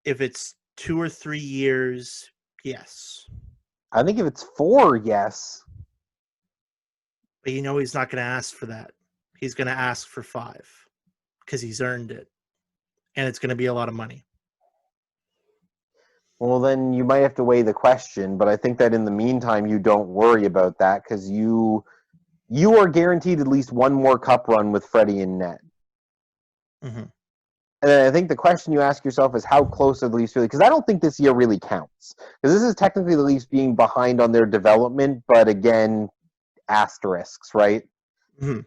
If it's 2 or 3 years, yes. I think if it's 4, yes. But you know he's not going to ask for that. He's going to ask for 5 because he's earned it. And it's going to be a lot of money. Well, then you might have to weigh the question, but I think that in the meantime, you don't worry about that because you are guaranteed at least one more cup run with Freddie in net. Mm-hmm. And then I think the question you ask yourself is how close are the Leafs really? Because I don't think this year really counts. Because this is technically the Leafs being behind on their development, but again, asterisks, right? Mm-hmm.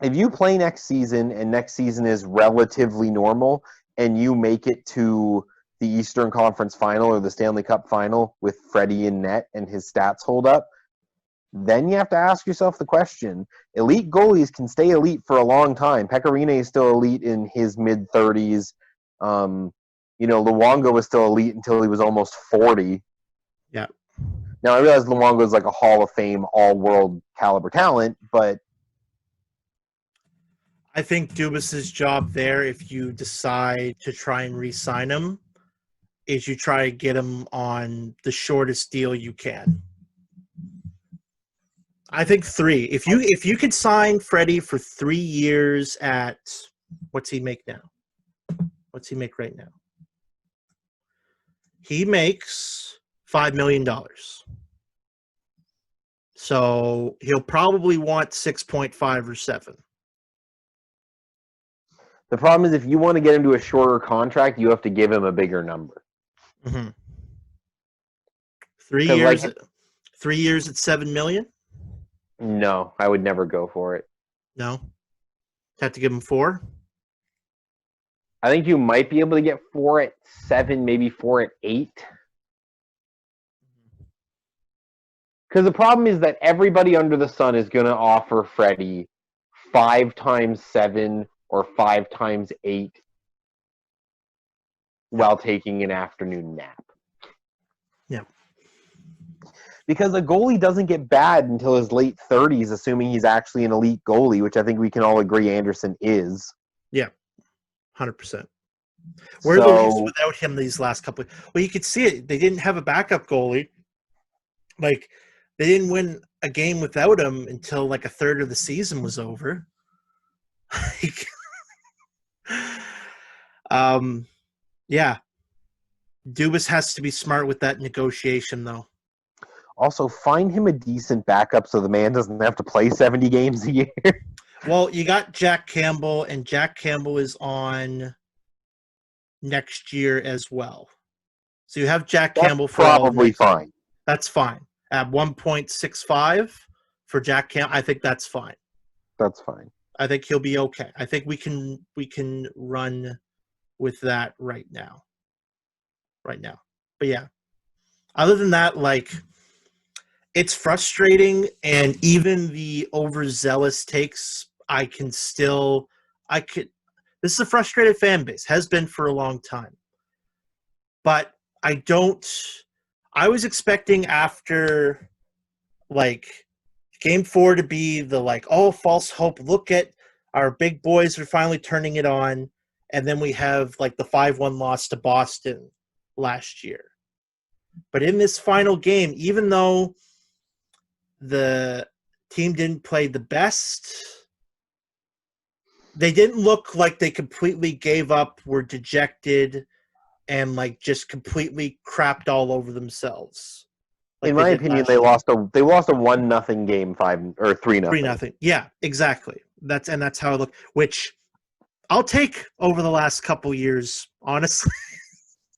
If you play next season and next season is relatively normal and you make it to the Eastern Conference Final or the Stanley Cup Final with Freddie in net and his stats hold up, then you have to ask yourself the question. Elite goalies can stay elite for a long time. Pecorine is still elite in his mid-30s. Luongo was still elite until he was almost 40. Yeah. Now, I realize Luongo is like a Hall of Fame, all-world caliber talent, but I think Dubas's job there, if you decide to try and re-sign him, is you try to get him on the shortest deal you can. I think 3. If you could sign Freddie for 3 years at what's he make now? What's he make right now? He makes $5 million. So he'll probably want 6.5 or 7. the problem is if you want to get him to a shorter contract, you have to give him a bigger number. Mm-hmm. 3 'Cause, years. like, 3 years at $7 million. No, I would never go for it. No, have to give him 4. I think you might be able to get 4 at 7, maybe 4 at 8. Because the problem is that everybody under the sun is going to offer Freddie 5 times 7 or 5 times 8 while taking an afternoon nap. Yeah. Because a goalie doesn't get bad until his late 30s, assuming he's actually an elite goalie, which I think we can all agree Anderson is. Yeah, 100%. Where are the Leafs without him these last couple? Well, you could see it. They didn't have a backup goalie. Like, they didn't win a game without him until like a third of the season was over. Yeah. Dubas has to be smart with that negotiation, though. Also, find him a decent backup so the man doesn't have to play 70 games a year. Well, you got Jack Campbell, and Jack Campbell is on next year as well. So you have Jack Campbell for probably fine. That's fine. At 1.65 for Jack Campbell, I think that's fine. That's fine. I think he'll be okay. I think we can run with that right now. But yeah, other than that, like, it's frustrating, and even the overzealous takes, I could. This is a frustrated fan base, has been for a long time. But I was expecting after, like, game 4 to be the, like, oh, false hope, look at our big boys are finally turning it on, and then we have, like, the 5-1 loss to Boston last year. But in this final game, even though the team didn't play the best, they didn't look like they completely gave up, were dejected, and, like, just completely crapped all over themselves. Like in my opinion, they lost a 1-0 game, 5 or 3-0. 3-0. Yeah, exactly. That's how it looked, which I'll take over the last couple years, honestly.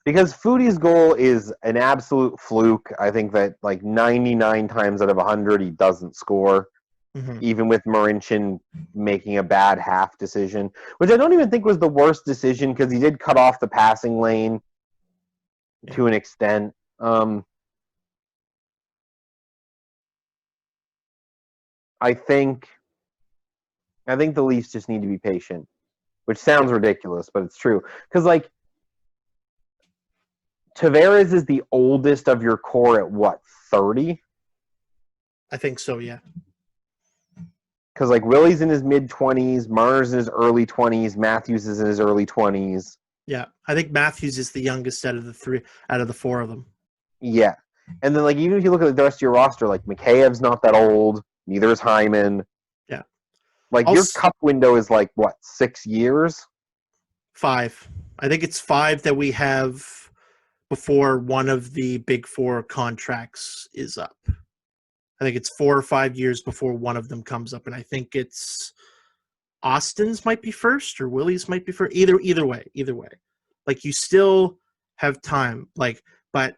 Because Foodie's goal is an absolute fluke. I think that, like, 99 times out of 100, he doesn't score. Mm-hmm. Even with Marincin making a bad half decision, which I don't even think was the worst decision, because he did cut off the passing lane to an extent. I think the Leafs just need to be patient, which sounds ridiculous, but it's true. Because, like, Tavares is the oldest of your core at what, 30? I think so, yeah. Because, like, Willie's in his mid-20s, Marner's in his early 20s, Matthews is in his early 20s. Yeah, I think Matthews is the youngest out of the 4 of them. Yeah. And then, like, even if you look at the rest of your roster, like, Mikheyev's not that old, neither is Hyman. Yeah. Like, your cup window is, like, what, 6 years? 5. I think it's 5 that we have before one of the big 4 contracts is up. I think it's 4 or 5 years before one of them comes up, and I think it's Austin's might be first or Willie's might be first. Either way. Like, you still have time. Like, but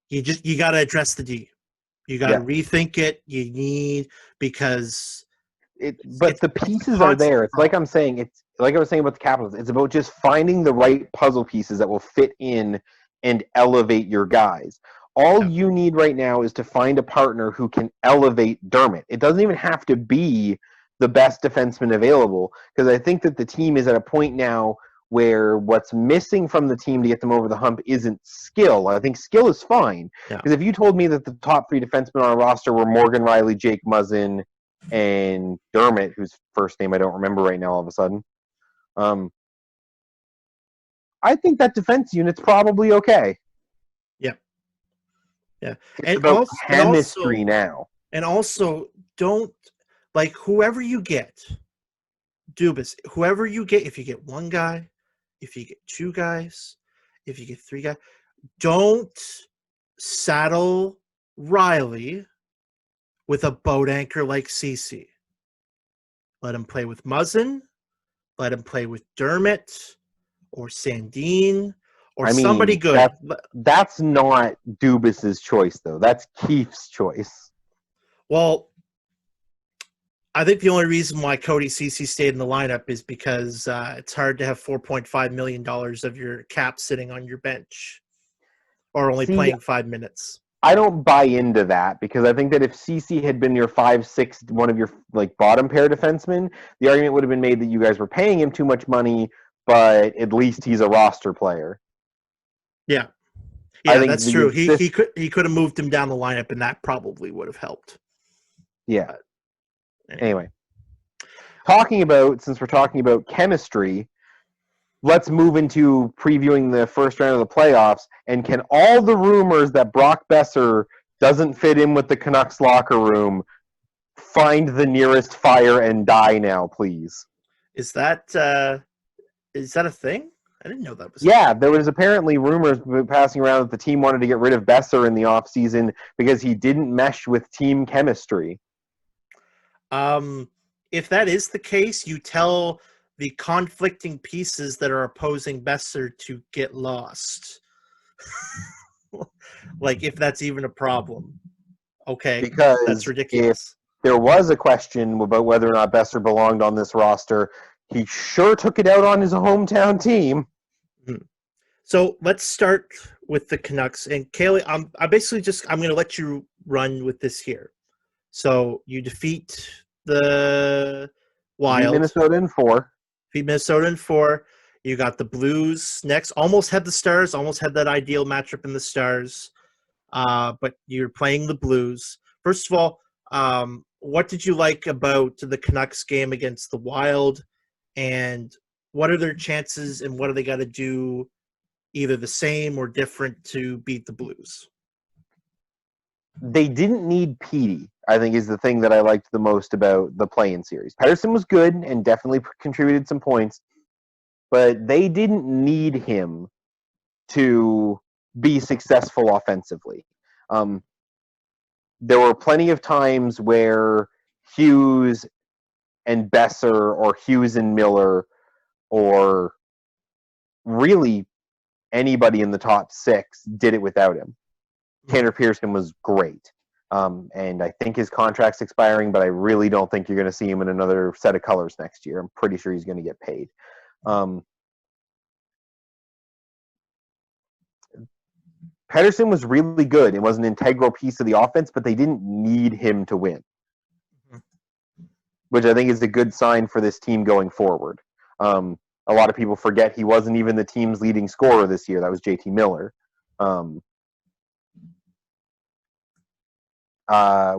you got to address the D. You got to rethink it. You need, because the pieces are there. It's like I'm saying. It's like I was saying about the Capitals. It's about just finding the right puzzle pieces that will fit in and elevate your guys. All you need right now is to find a partner who can elevate Dermott. It doesn't even have to be the best defenseman available, because I think that the team is at a point now where what's missing from the team to get them over the hump isn't skill. I think skill is fine. Because if you told me that the top 3 defensemen on our roster were Morgan Rielly, Jake Muzzin, and Dermott, whose first name I don't remember right now all of a sudden, I think that defense unit's probably okay. Yeah. It's about chemistry now. And also, don't, like, whoever you get, Dubas, whoever you get, if you get 1 guy, if you get 2 guys, if you get 3 guys, don't saddle Rielly with a boat anchor like Ceci. Let him play with Muzzin. Let him play with Dermott or Sandin or somebody good. That's not Dubas's choice, though. That's Keefe's choice. Well, I think the only reason why Cody Ceci stayed in the lineup is because it's hard to have $4.5 million of your cap sitting on your bench or only playing 5 minutes. I don't buy into that, because I think that if Ceci had been your 5-6, one of your, like, bottom pair defensemen, the argument would have been made that you guys were paying him too much money, but at least he's a roster player. Yeah, that's true. He could have moved him down the lineup, and that probably would have helped. Yeah. Anyway, since we're talking about chemistry, let's move into previewing the first round of the playoffs. And can all the rumors that Brock Besser doesn't fit in with the Canucks locker room find the nearest fire and die now, please? Is that a thing? I didn't know that was. Yeah, there was apparently rumors passing around that the team wanted to get rid of Besser in the offseason because he didn't mesh with team chemistry. If that is the case, you tell the conflicting pieces that are opposing Besser to get lost. Like, if that's even a problem. Okay, because that's ridiculous. If there was a question about whether or not Besser belonged on this roster, he sure took it out on his hometown team. So let's start with the Canucks. And Kaley, I'm going to let you run with this here. So you defeat the We beat Wild, Minnesota in 4. beat Minnesota in 4. You got the Blues next. Almost had the Stars. Almost had that ideal matchup in the Stars. But you're playing the Blues. First of all, what did you like about the Canucks game against the Wild? And what are their chances and what do they got to do either the same or different to beat the Blues? They didn't need Petey, I think, is the thing that I liked the most about the play-in series. Pettersson was good and definitely contributed some points, but they didn't need him to be successful offensively. There were plenty of times where Hughes and Besser or Hughes and Miller or really anybody in the top 6 did it without him. Tanner Pearson was great. And I think his contract's expiring, but I really don't think you're going to see him in another set of colors next year. I'm pretty sure he's going to get paid. Pettersson was really good and was an integral piece of the offense, but they didn't need him to win, which I think is a good sign for this team going forward. A lot of people forget he wasn't even the team's leading scorer this year. That was JT Miller.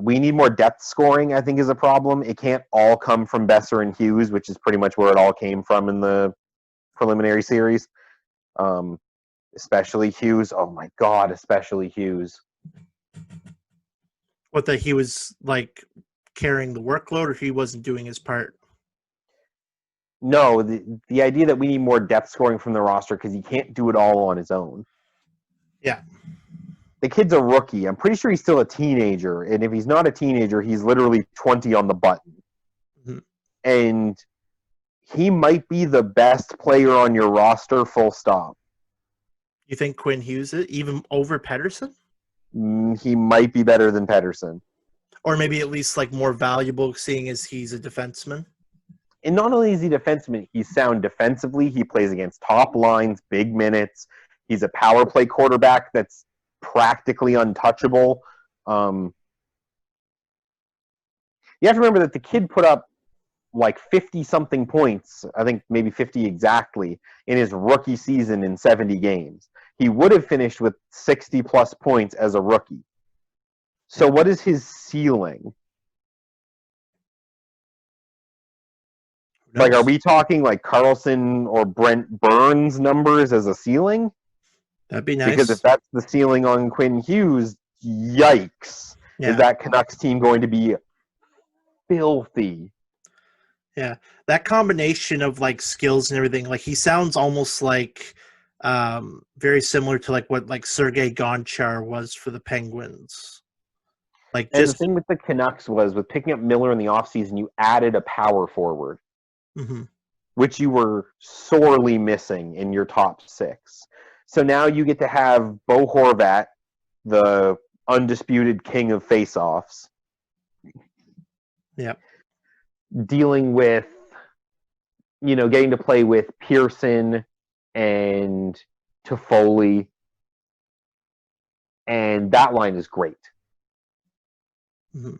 We need more depth scoring, I think, is a problem. It can't all come from Besser and Hughes, which is pretty much where it all came from in the preliminary series. Especially Hughes. Oh my God, especially Hughes. What, that he was like carrying the workload or he wasn't doing his part? No, the idea that we need more depth scoring from the roster because he can't do it all on his own. Yeah. The kid's a rookie. I'm pretty sure he's still a teenager. And if he's not a teenager, he's literally 20 on the button. Mm-hmm. And he might be the best player on your roster, full stop. You think Quinn Hughes is even over Pettersson? He might be better than Pettersson. Or maybe at least like more valuable, seeing as he's a defenseman. And not only is he defenseman, he's sound defensively. He plays against top lines, big minutes. He's a power play quarterback that's practically untouchable. You have to remember that the kid put up like 50-something points, I think maybe 50 exactly, in his rookie season in 70 games. He would have finished with 60-plus points as a rookie. So what is his ceiling? Like, are we talking like Carlson or Brent Burns numbers as a ceiling? That'd be nice. Because if that's the ceiling on Quinn Hughes, yikes. Yeah. Is that Canucks team going to be filthy? Yeah. That combination of like skills and everything, like he sounds almost like very similar to like what like Sergei Gonchar was for the Penguins. Like, and the thing with the Canucks was with picking up Miller in the offseason, you added a power forward. Mm-hmm. Which you were sorely missing in your top 6. So now you get to have Bo Horvat, the undisputed king of faceoffs. Yep. Dealing with, getting to play with Pearson and Toffoli. And that line is great. Mm-hmm.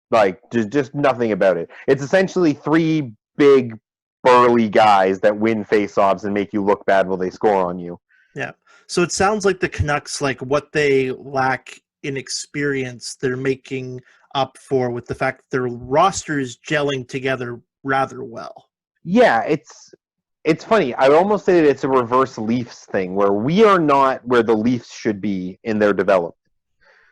Like, just nothing about it. It's essentially 3 big, burly guys that win faceoffs and make you look bad while they score on you. Yeah. So it sounds like the Canucks, like what they lack in experience, they're making up for with the fact that their roster is gelling together rather well. Yeah, it's funny. I would almost say that it's a reverse Leafs thing where we are not where the Leafs should be in their development.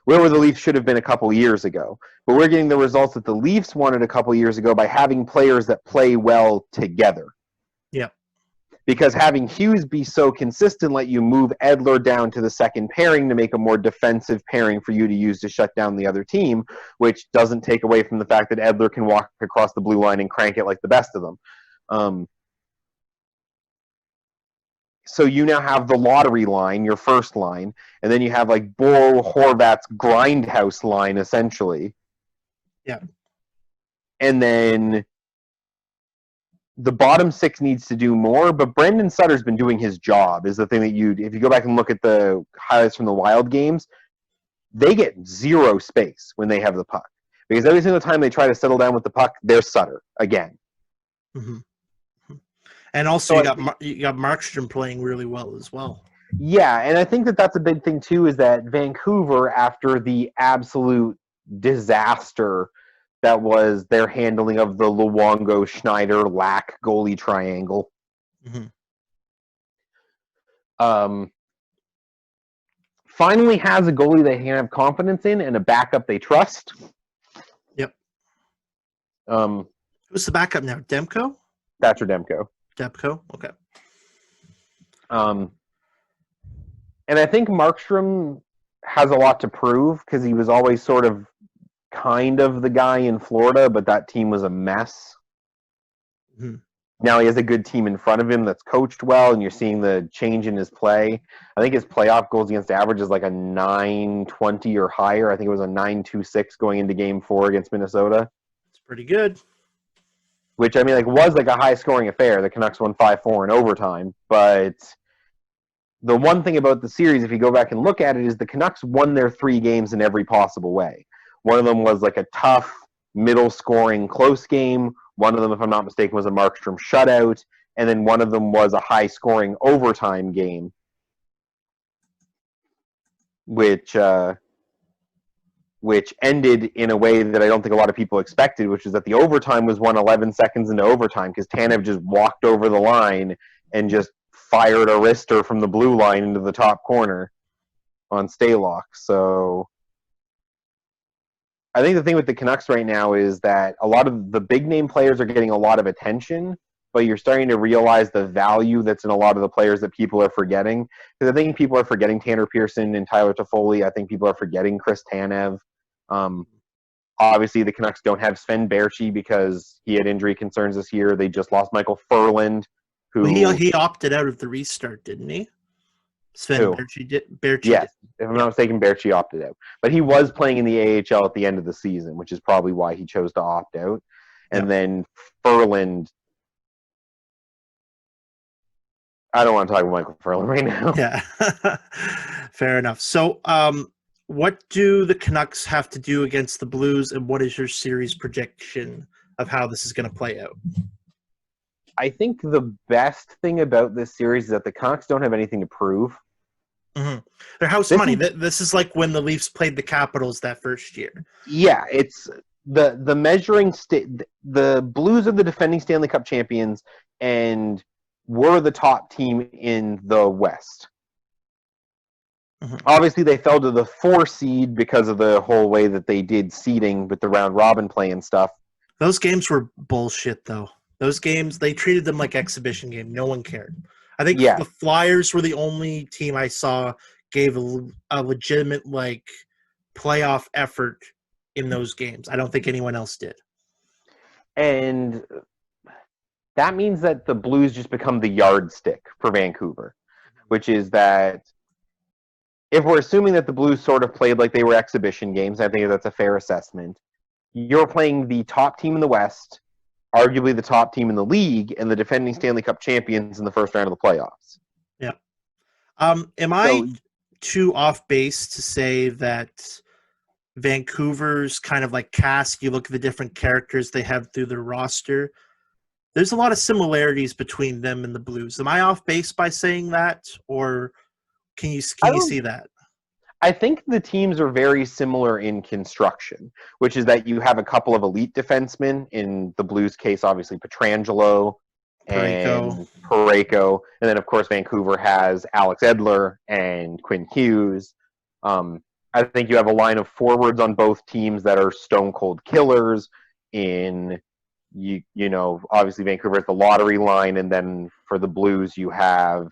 We're where the Leafs should have been a couple years ago. But we're getting the results that the Leafs wanted a couple years ago by having players that play well together. Yeah. Because having Hughes be so consistent let you move Edler down to the second pairing to make a more defensive pairing for you to use to shut down the other team, which doesn't take away from the fact that Edler can walk across the blue line and crank it like the best of them. So you now have the lottery line, your first line, and then you have like Bo Horvat's grindhouse line, essentially. Yeah. And then the bottom six needs to do more, but Brandon Sutter's been doing his job is the thing that if you go back and look at the highlights from the Wild games, they get zero space when they have the puck. Because every single time they try to settle down with the puck, there's Sutter again. Mm-hmm. And also, So you got Markstrom playing really well as well. Yeah, and I think that that's a big thing too. Is that Vancouver, after the absolute disaster that was their handling of the Luongo Schneider Lack goalie triangle, finally has a goalie they can have confidence in and a backup they trust. Yep. Who's the backup now? Demko? Thatcher Demko. Demko? Okay. And I think Markstrom has a lot to prove because he was always sort of kind of the guy in Florida, but that team was a mess. Mm-hmm. Now he has a good team in front of him that's coached well, and you're seeing the change in his play. I think his playoff goals against average is like a 920 or higher. I think it was a 926 going into Game 4 against Minnesota. It's pretty good. Which, I mean, like was like a high-scoring affair. The Canucks won 5-4 in overtime. But the one thing about the series, if you go back and look at it, is the Canucks won their 3 games in every possible way. One of them was like a tough, middle-scoring, close game. One of them, if I'm not mistaken, was a Markstrom shutout. And then one of them was a high-scoring overtime game, which ended in a way that I don't think a lot of people expected, which is that the overtime was won 11 seconds into overtime because Tanev just walked over the line and just fired a wrister from the blue line into the top corner on Stalock. So I think the thing with the Canucks right now is that a lot of the big-name players are getting a lot of attention, but you're starting to realize the value that's in a lot of the players that people are forgetting. Because I think people are forgetting Tanner Pearson and Tyler Toffoli. I think people are forgetting Chris Tanev. Obviously, the Canucks don't have Sven Baertschi because he had injury concerns this year. They just lost Michael Furland, who he opted out of the restart, didn't he? Sven Baertschi did. Yes, if I'm not mistaken, Baertschi opted out. But he was playing in the AHL at the end of the season, which is probably why he chose to opt out. And then Furland, I don't want to talk about Michael Furland right now. Yeah, fair enough. So, what do the Canucks have to do against the Blues, and what is your series projection of how this is going to play out? I think the best thing about this series is that the Canucks don't have anything to prove. Mm-hmm. They're house money. This is like when the Leafs played the Capitals that first year. Yeah, it's the measuring the Blues are the defending Stanley Cup champions and were the top team in the West. Mm-hmm. Obviously, they fell to the 4 seed because of the whole way that they did seeding with the round robin play and stuff. Those games were bullshit, though. Those games, they treated them like exhibition game. No one cared. I think the Flyers were the only team I saw gave a legitimate like playoff effort in those games. I don't think anyone else did. And that means that the Blues just become the yardstick for Vancouver, which is that if we're assuming that the Blues sort of played like they were exhibition games, I think that's a fair assessment. You're playing the top team in the West, arguably the top team in the league, and the defending Stanley Cup champions in the first round of the playoffs. Yeah. Am I too off base to say that Vancouver's kind of like cast, you look at the different characters they have through their roster, there's a lot of similarities between them and the Blues. Am I off base by saying that, or can you see that? I think the teams are very similar in construction, which is that you have a couple of elite defensemen. In the Blues' case, obviously Pietrangelo and Parayko. And then, of course, Vancouver has Alex Edler and Quinn Hughes. I think you have a line of forwards on both teams that are stone-cold killers. You know, obviously Vancouver has the lottery line, and then for the Blues, you have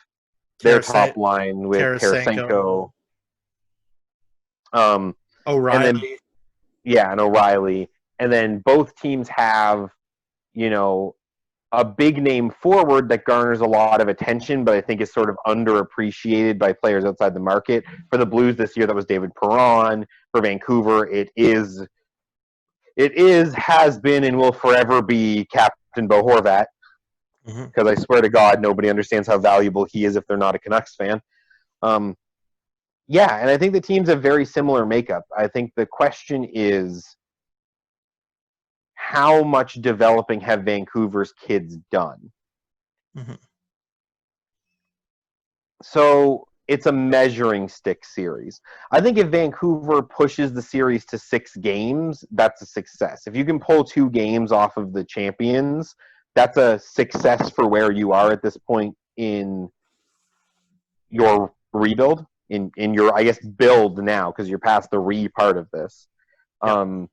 their top line with Tarasenko. O'Reilly. And O'Reilly. And then both teams have, you know, a big name forward that garners a lot of attention, but I think is sort of underappreciated by players outside the market. For the Blues this year, that was David Perron. For Vancouver, it is, has been, and will forever be Captain Bo Horvat. because I swear to God, nobody understands how valuable he is if they're not a Canucks fan. Yeah, and I think the teams have very similar makeup. I think the question is, how much developing have Vancouver's kids done? Mm-hmm. So it's a measuring stick series. I think if Vancouver pushes the series to 6 games, that's a success. If you can pull 2 games off of the champions, that's a success for where you are at this point in your rebuild, in your, I guess, build now, because you're past the part of this. Yep.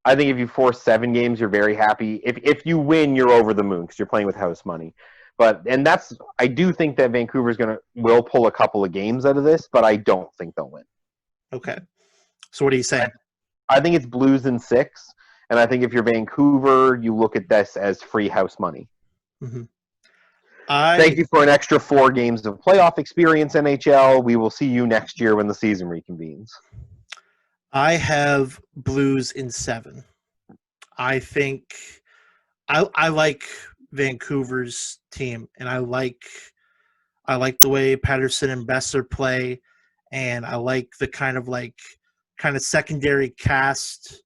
I think if you force 7 games, you're very happy. If you win, you're over the moon because you're playing with house money. I do think that Vancouver's will pull a couple of games out of this, but I don't think they'll win. Okay. So what are you saying? I think it's Blues in 6, and I think if you're Vancouver, you look at this as free house money. Mm-hmm. Thank you for an extra 4 games of playoff experience, NHL. We will see you next year when the season reconvenes. I have Blues in 7. I think I like Vancouver's team, and I like the way Patterson and Besser play, and I like the kind of secondary cast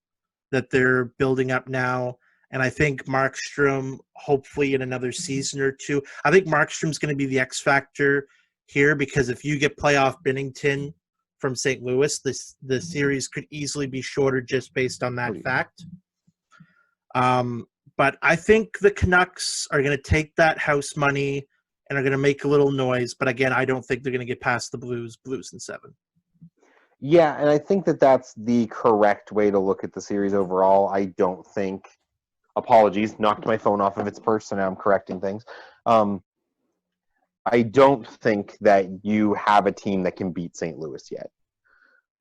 that they're building up now. And I think Markstrom, hopefully in another season or 2, I think Markstrom's going to be the X factor here, because if you get playoff Binnington from St. Louis, the series could easily be shorter just based on that fact. But I think the Canucks are going to take that house money and are going to make a little noise. But again, I don't think they're going to get past the Blues in 7. Yeah, and I think that that's the correct way to look at the series overall. I don't think – apologies, knocked my phone off of its perch, so now I'm correcting things. I don't think that you have a team that can beat St. Louis yet.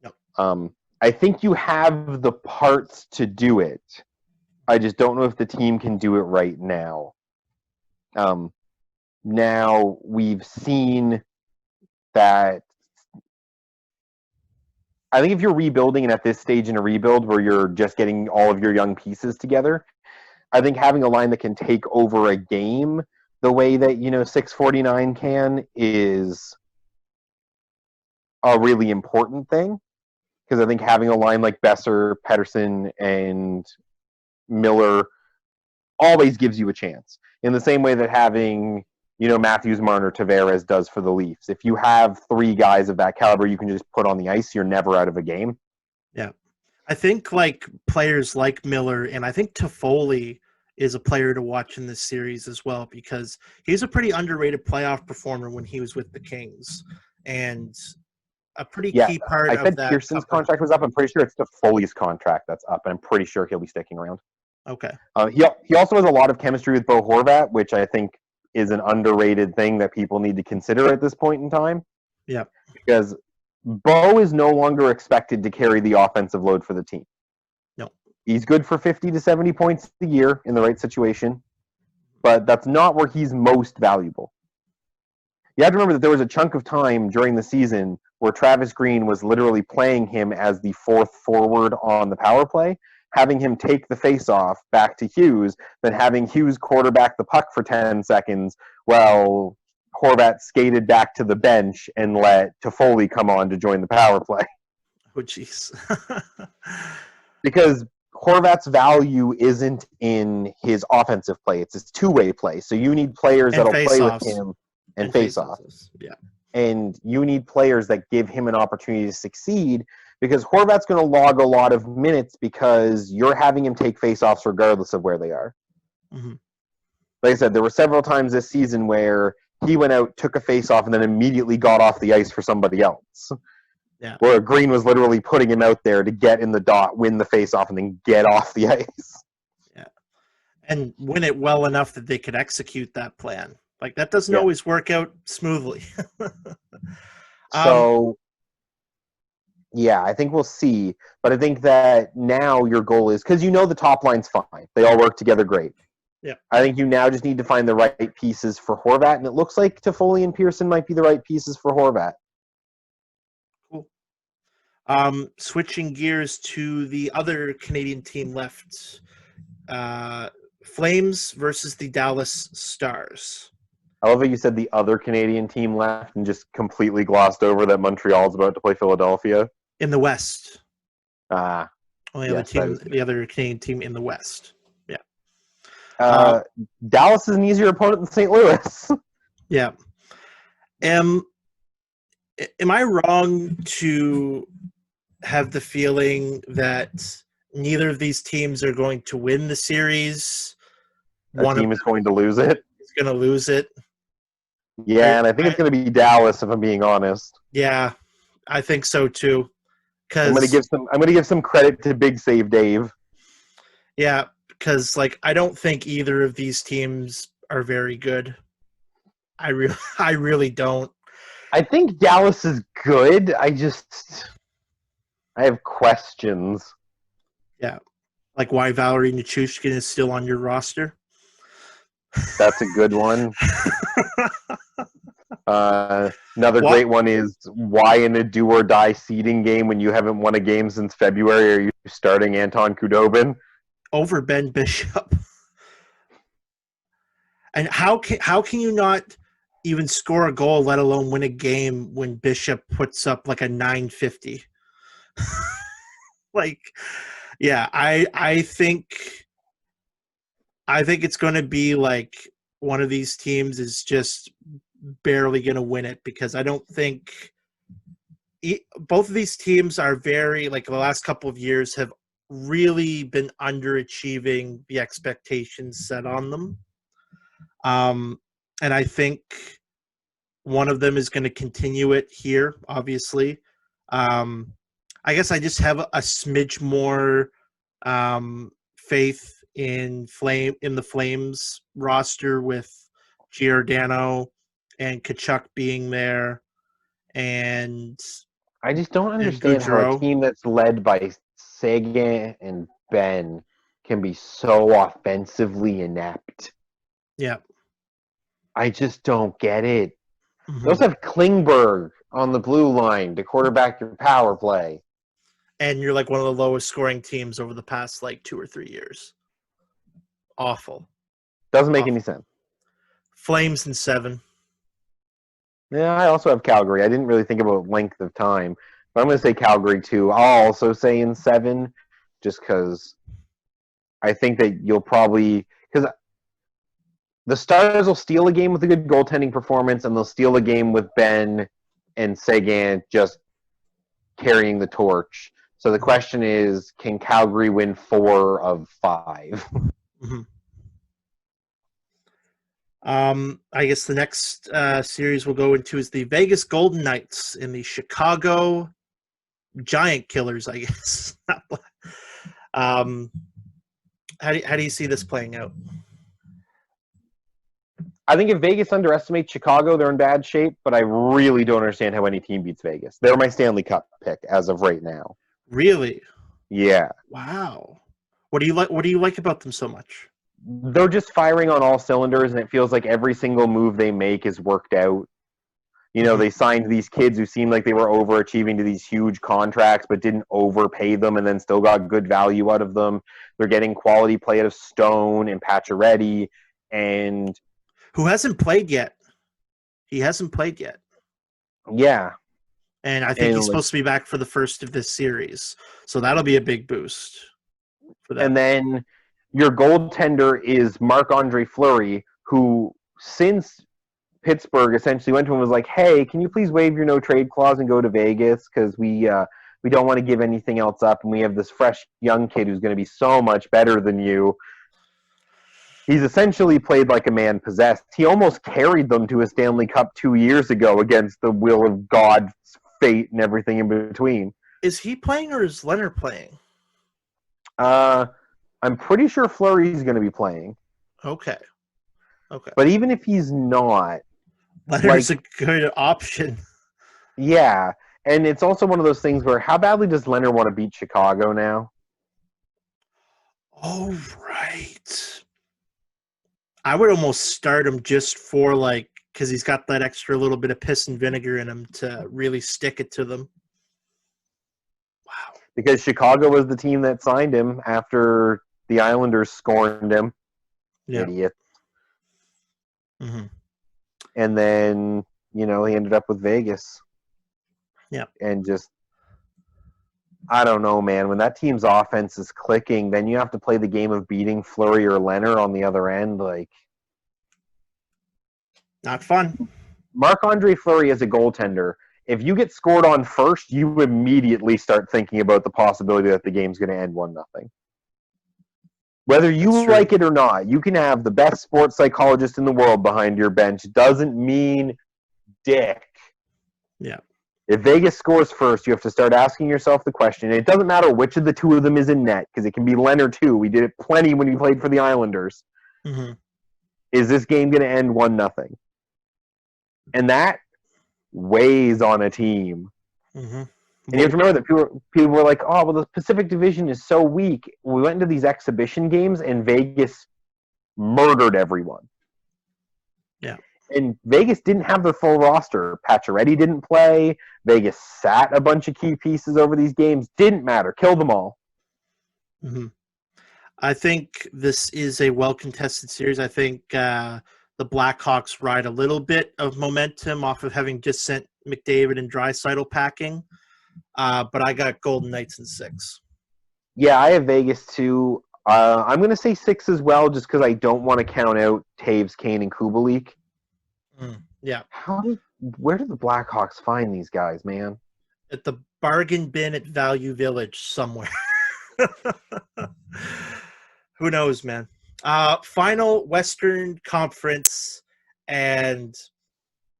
No. I think you have the parts to do it. I just don't know if the team can do it right now. Now we've seen that. I think if you're rebuilding and at this stage in a rebuild where you're just getting all of your young pieces together, I think having a line that can take over a game the way that 649 can is a really important thing, because I think having a line like Besser, Pettersson, and Miller always gives you a chance. In the same way that having Matthews, Marner, Tavares does for the Leafs. If you have 3 guys of that caliber you can just put on the ice, you're never out of a game. Yeah. I think players like Miller, and I think Toffoli is a player to watch in this series as well, because he's a pretty underrated playoff performer when he was with the Kings, and a pretty key part of that. I said Pearson's contract was up. I'm pretty sure it's Toffoli's contract that's up, and I'm pretty sure he'll be sticking around. Okay. He also has a lot of chemistry with Bo Horvat, which I think is an underrated thing that people need to consider at this point in time. Yeah. Because Bo is no longer expected to carry the offensive load for the team. No. He's good for 50 to 70 points a year in the right situation, but that's not where he's most valuable. You have to remember that there was a chunk of time during the season where Travis Green was literally playing him as the 4th forward on the power play, having him take the face-off back to Hughes, then having Hughes quarterback the puck for 10 seconds while Horvat skated back to the bench and let Toffoli come on to join the power play. Oh, jeez. Because Horvat's value isn't in his offensive play. It's his two-way play. So you need players that'll play with him and face-offs. Yeah. And you need players that give him an opportunity to succeed, because Horvat's going to log a lot of minutes because you're having him take face-offs regardless of where they are. Mm-hmm. Like I said, there were several times this season where he went out, took a face-off, and then immediately got off the ice for somebody else. Yeah. Where Green was literally putting him out there to get in the dot, win the face-off, and then get off the ice. Yeah. And win it well enough that they could execute that plan. That doesn't always work out smoothly. So, I think we'll see. But I think that now your goal is, because the top line's fine. They all work together great. Yeah. I think you now just need to find the right pieces for Horvat, and it looks like Toffoli and Pearson might be the right pieces for Horvat. Cool. Switching gears to the other Canadian team left Flames versus the Dallas Stars I love that you said the other Canadian team left and just completely glossed over that Montreal's about to play Philadelphia. in the West. Ah, Only other yes, that team, is the other Canadian team in the West. Yeah. uh, Dallas is an easier opponent than St. Louis. Yeah. Am I wrong to have the feeling that neither of these teams are going to win the series? A One of team is going to lose it. them is going to lose it. Yeah, and I think it's going to be Dallas, if I'm being honest. Yeah, I think so too. I'm going to Because give some credit to Big Save Dave. yeah, because like I don't think either of these teams are very good. I really don't. I think Dallas is good. I have questions. Yeah, like why Valerie Nichushkin is still on your roster. That's a good one. Another What? great one is why in a do or die seeding game when you haven't won a game since February are you starting Anton Khudobin? Over Ben Bishop. And how can you not even score a goal, let alone win a game when Bishop puts up like a 950? Like, yeah, I think it's going to be like one of these teams is just barely going to win it because I don't think both of these teams are very like the last couple of years have really been underachieving the expectations set on them. And I think one of them is going to continue it here, obviously. I guess I just have a smidge more faith in the Flames roster with Giordano and Kachuk being there and I just don't and understand how a Goudreau. team that's led by Sagan and Ben can be so offensively inept. Yeah. I just don't get it. Mm-hmm. They also have Klingberg on the blue line to quarterback your power play. And you're like one of the lowest scoring teams over the past like 2 or 3 years. Awful. Doesn't make any sense. Flames in 7. Yeah, I also have Calgary. I didn't really think about length of time, but I'm going to say Calgary too. I'll also say in 7, just because I think that you'll probably because the Stars will steal a game with a good goaltending performance, and they'll steal a game with Ben and Sagan just carrying the torch. So the question is, can Calgary win 4 of 5? Mm-hmm. I guess the next series we'll go into is the Vegas Golden Knights in the Chicago Giant Killers, I guess. How do you see this playing out? I think if Vegas underestimates Chicago, they're in bad shape, but I really don't understand how any team beats Vegas. They're my Stanley Cup pick as of right now. Really? Yeah. Wow. What do you like about them so much? They're just firing on all cylinders, and it feels like every single move they make is worked out. You know, they signed these kids who seemed like they were overachieving to these huge contracts, but didn't overpay them and then still got good value out of them. They're getting quality play out of Stone and Pacioretty, and who hasn't played yet. He hasn't played yet. Yeah. And I think he's supposed to be back for the first of this series. So that'll be a big boost for them. And then your goaltender is Marc-Andre Fleury, who since Pittsburgh essentially went to him and was like, hey, can you please waive your no-trade clause and go to Vegas because we don't want to give anything else up, and we have this fresh young kid who's going to be so much better than you. He's essentially played like a man possessed. He almost carried them to a Stanley Cup 2 years ago against the will of God, fate, and everything in between. Is he playing or is Leonard playing? I'm pretty sure Fleury's going to be playing. Okay. But even if he's not, Leonard's a good option. Yeah, and it's also one of those things where how badly does Leonard want to beat Chicago now? Oh, right. I would almost start him just for because he's got that extra little bit of piss and vinegar in him to really stick it to them. Wow. Because Chicago was the team that signed him after the Islanders scorned him. Yeah. Idiot. Mm-hmm. And then, he ended up with Vegas. Yeah. And just, I don't know, man. When that team's offense is clicking, then you have to play the game of beating Fleury or Leonard on the other end. Like, Not fun. Marc-Andre Fleury as a goaltender, if you get scored on first, you immediately start thinking about the possibility that the game's going to end 1-0. Whether you like it or not, you can have the best sports psychologist in the world behind your bench. Doesn't mean dick. Yeah. If Vegas scores first, you have to start asking yourself the question. It doesn't matter which of the two of them is in net, because it can be Leonard too. We did it plenty when we played for the Islanders. Mm-hmm. Is this game going to end 1-0? And that weighs on a team. Mm-hmm. And you have to remember that people were like, oh, well, the Pacific Division is so weak. We went into these exhibition games, and Vegas murdered everyone. Yeah. And Vegas didn't have their full roster. Pacioretty didn't play. Vegas sat a bunch of key pieces over these games. Didn't matter. Kill them all. Mm-hmm. I think this is a well-contested series. I think the Blackhawks ride a little bit of momentum off of having just sent McDavid and Draisaitl packing. But I got Golden Knights in 6. Yeah, I have Vegas too. I'm going to say 6 as well, just because I don't want to count out Taves, Kane, and Kubalik. Yeah. Where do the Blackhawks find these guys, man? At the bargain bin at Value Village somewhere. Who knows, man? Final Western Conference, and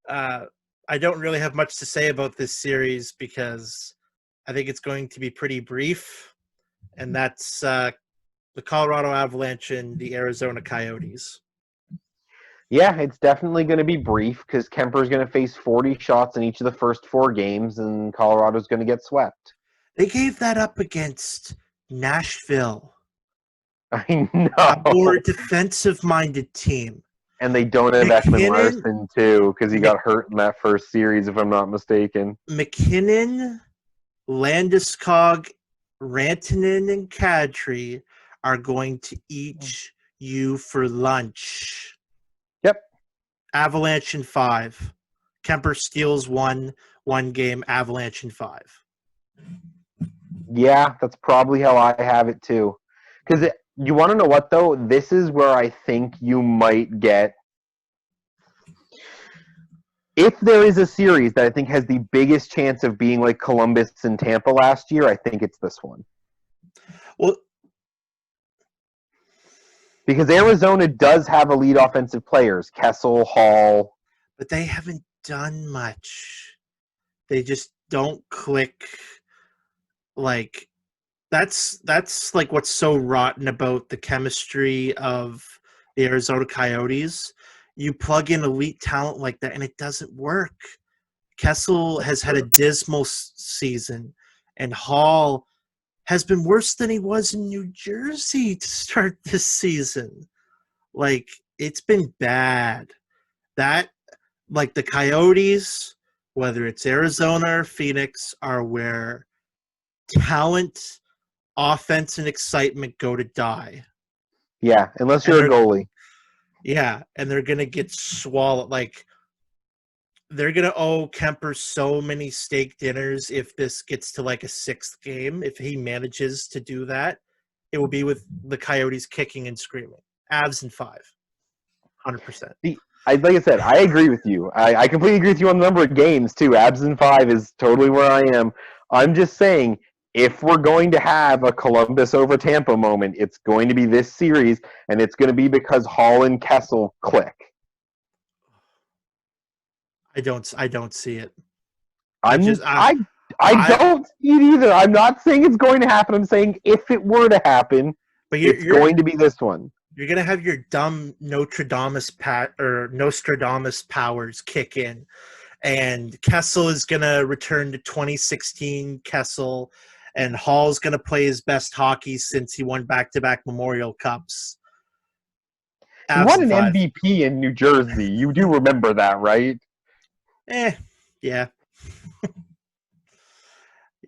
I don't really have much to say about this series because I think it's going to be pretty brief, and that's the Colorado Avalanche and the Arizona Coyotes. Yeah, it's definitely going to be brief because Kemper's going to face 40 shots in each of the first 4 games, and Colorado's going to get swept. They gave that up against Nashville. I know. A more defensive-minded team. And they don't have Ekman Larson, too, because he got hurt in that first series, if I'm not mistaken. McKinnon, Landeskog, Rantanen, and Kadri are going to eat you for lunch. Yep. Avalanche in 5. Kemper steals one game, Avalanche in 5. Yeah, that's probably how I have it, too. Because you want to know what, though? This is where I think you might get... If there is a series that I think has the biggest chance of being like Columbus and Tampa last year, I think it's this one. Well, because Arizona does have elite offensive players, Kessel, Hall. But they haven't done much. They just don't click. Like, that's like what's so rotten about the chemistry of the Arizona Coyotes. You plug in elite talent like that, and it doesn't work. Kessel has had a dismal season, and Hall has been worse than he was in New Jersey to start this season. Like, it's been bad. That, like, the Coyotes, whether it's Arizona or Phoenix, are where talent, offense, and excitement go to die. Yeah, unless you're a goalie. Yeah, and they're going to get swallowed. Like, they're going to owe Kemper so many steak dinners if this gets to, like, a 6th game. If he manages to do that, it will be with the Coyotes kicking and screaming. Avs in 5. 100%. Like I said, I agree with you. I completely agree with you on the number of games, too. Avs in 5 is totally where I am. I'm just saying, if we're going to have a Columbus over Tampa moment, it's going to be this series, and it's going to be because Hall and Kessel click. I don't see it. I don't see it either. I'm not saying it's going to happen. I'm saying if it were to happen, but it's going to be this one. You're going to have your dumb Nostradamus powers kick in, and Kessel is going to return to 2016 Kessel, and Hall's going to play his best hockey since he won back-to-back Memorial Cups. He won an MVP in New Jersey. You do remember that, right? Yeah.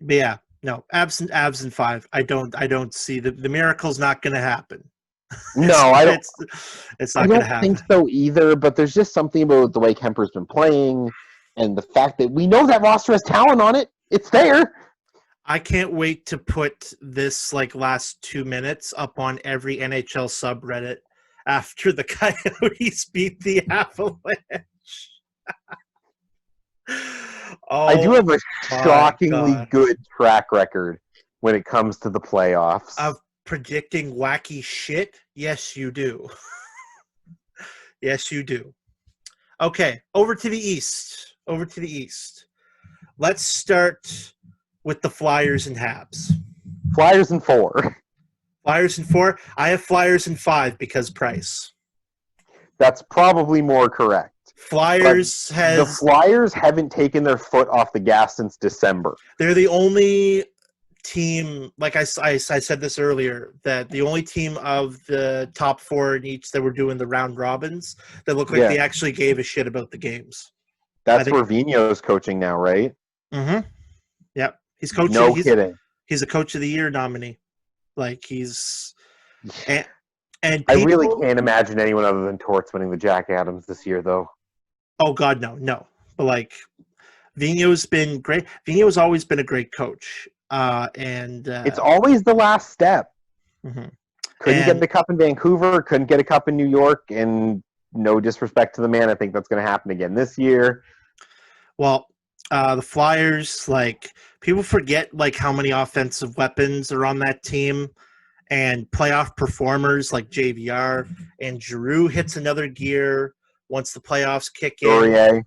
But yeah, no, Avs in 5. I don't see the miracle's not going to happen. No, I don't. It's I not going to don't think happen. so either. But there's just something about the way Kemper's been playing, and the fact that we know that roster has talent on it. It's there. I can't wait to put this like last 2 minutes up on every NHL subreddit after the Coyotes beat the Avalanche. I do Oh have a my shockingly god. good track record when it comes to the playoffs. Of predicting wacky shit? Yes, you do. Yes, you do. Okay, over to the East. Over to the East. Let's start with the Flyers and Habs. Flyers in 4. Flyers in 4. I have Flyers in 5 because price. That's probably more correct. Flyers The Flyers haven't taken their foot off the gas since December. They're the only team, like I said this earlier, that the only team of the top 4 in each that were doing the round robins that looked like they actually gave a shit about the games. That's where Vigneault's coaching now, right? Mm-hmm. Yep. He's coaching. No kidding. He's a Coach of the Year nominee. Like he's and people, I really can't imagine anyone other than Torts winning the Jack Adams this year, though. Oh God, no. But like Vigneault's been great. Vigneault's always been a great coach. It's always the last step. Mm-hmm. Couldn't get the cup in Vancouver, couldn't get a cup in New York, and no disrespect to the man, I think that's going to happen again this year. Well, the Flyers, like people forget like how many offensive weapons are on that team, and playoff performers like JVR and Giroux hits another gear once the playoffs kick in.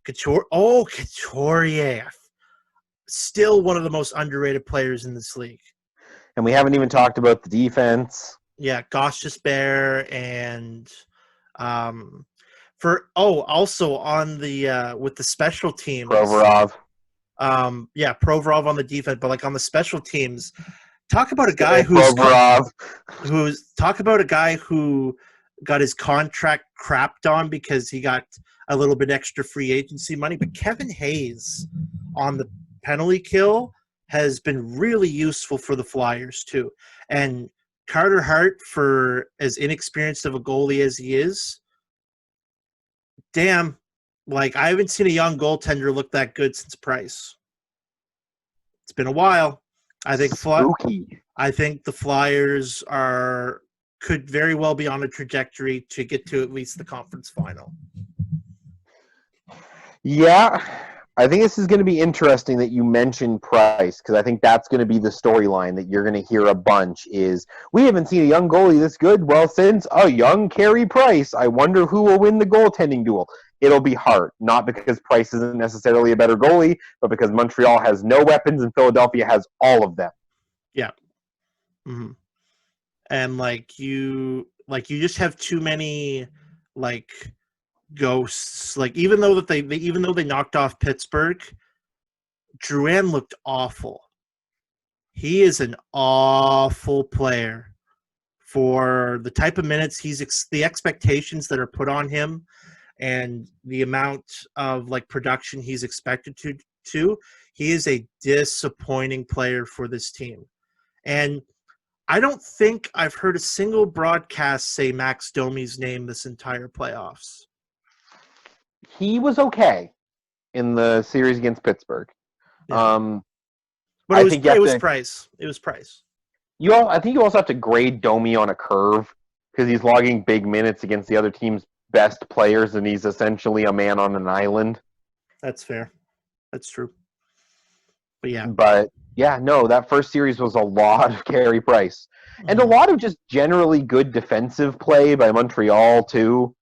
Couturier. Still one of the most underrated players in this league. And we haven't even talked about the defense. Yeah, Gostisbehere and also on the with the special teams. Provorov. Provorov on the defense, but like on the special teams, talk about a guy who got his contract crapped on because he got a little bit extra free agency money. But Kevin Hayes on the penalty kill has been really useful for the Flyers too. And Carter Hart, for as inexperienced of a goalie as he is, damn, like I haven't seen a young goaltender look that good since Price. It's been a while. I think the Flyers could very well be on a trajectory to get to at least the conference final. Yeah, I think this is going to be interesting that you mentioned Price, because I think that's going to be the storyline that you're going to hear a bunch is, we haven't seen a young goalie this good, well, since a young Carey Price. I wonder who will win the goaltending duel. It'll be hard, not because Price isn't necessarily a better goalie, but because Montreal has no weapons and Philadelphia has all of them. Yeah. Mm-hmm. And you just have too many like ghosts. Like even though they knocked off Pittsburgh, Drouin looked awful. He is an awful player for the type of minutes the expectations that are put on him and the amount of like production he's expected to. He is a disappointing player for this team. And I don't think I've heard a single broadcast say Max Domi's name this entire playoffs. He was okay in the series against Pittsburgh. Yeah. But it was Price. It was Price. I think you also have to grade Domi on a curve because he's logging big minutes against the other team's best players, and he's essentially a man on an island. That's fair. That's true. But that first series was a lot of Carey Price. And a lot of just generally good defensive play by Montreal, too.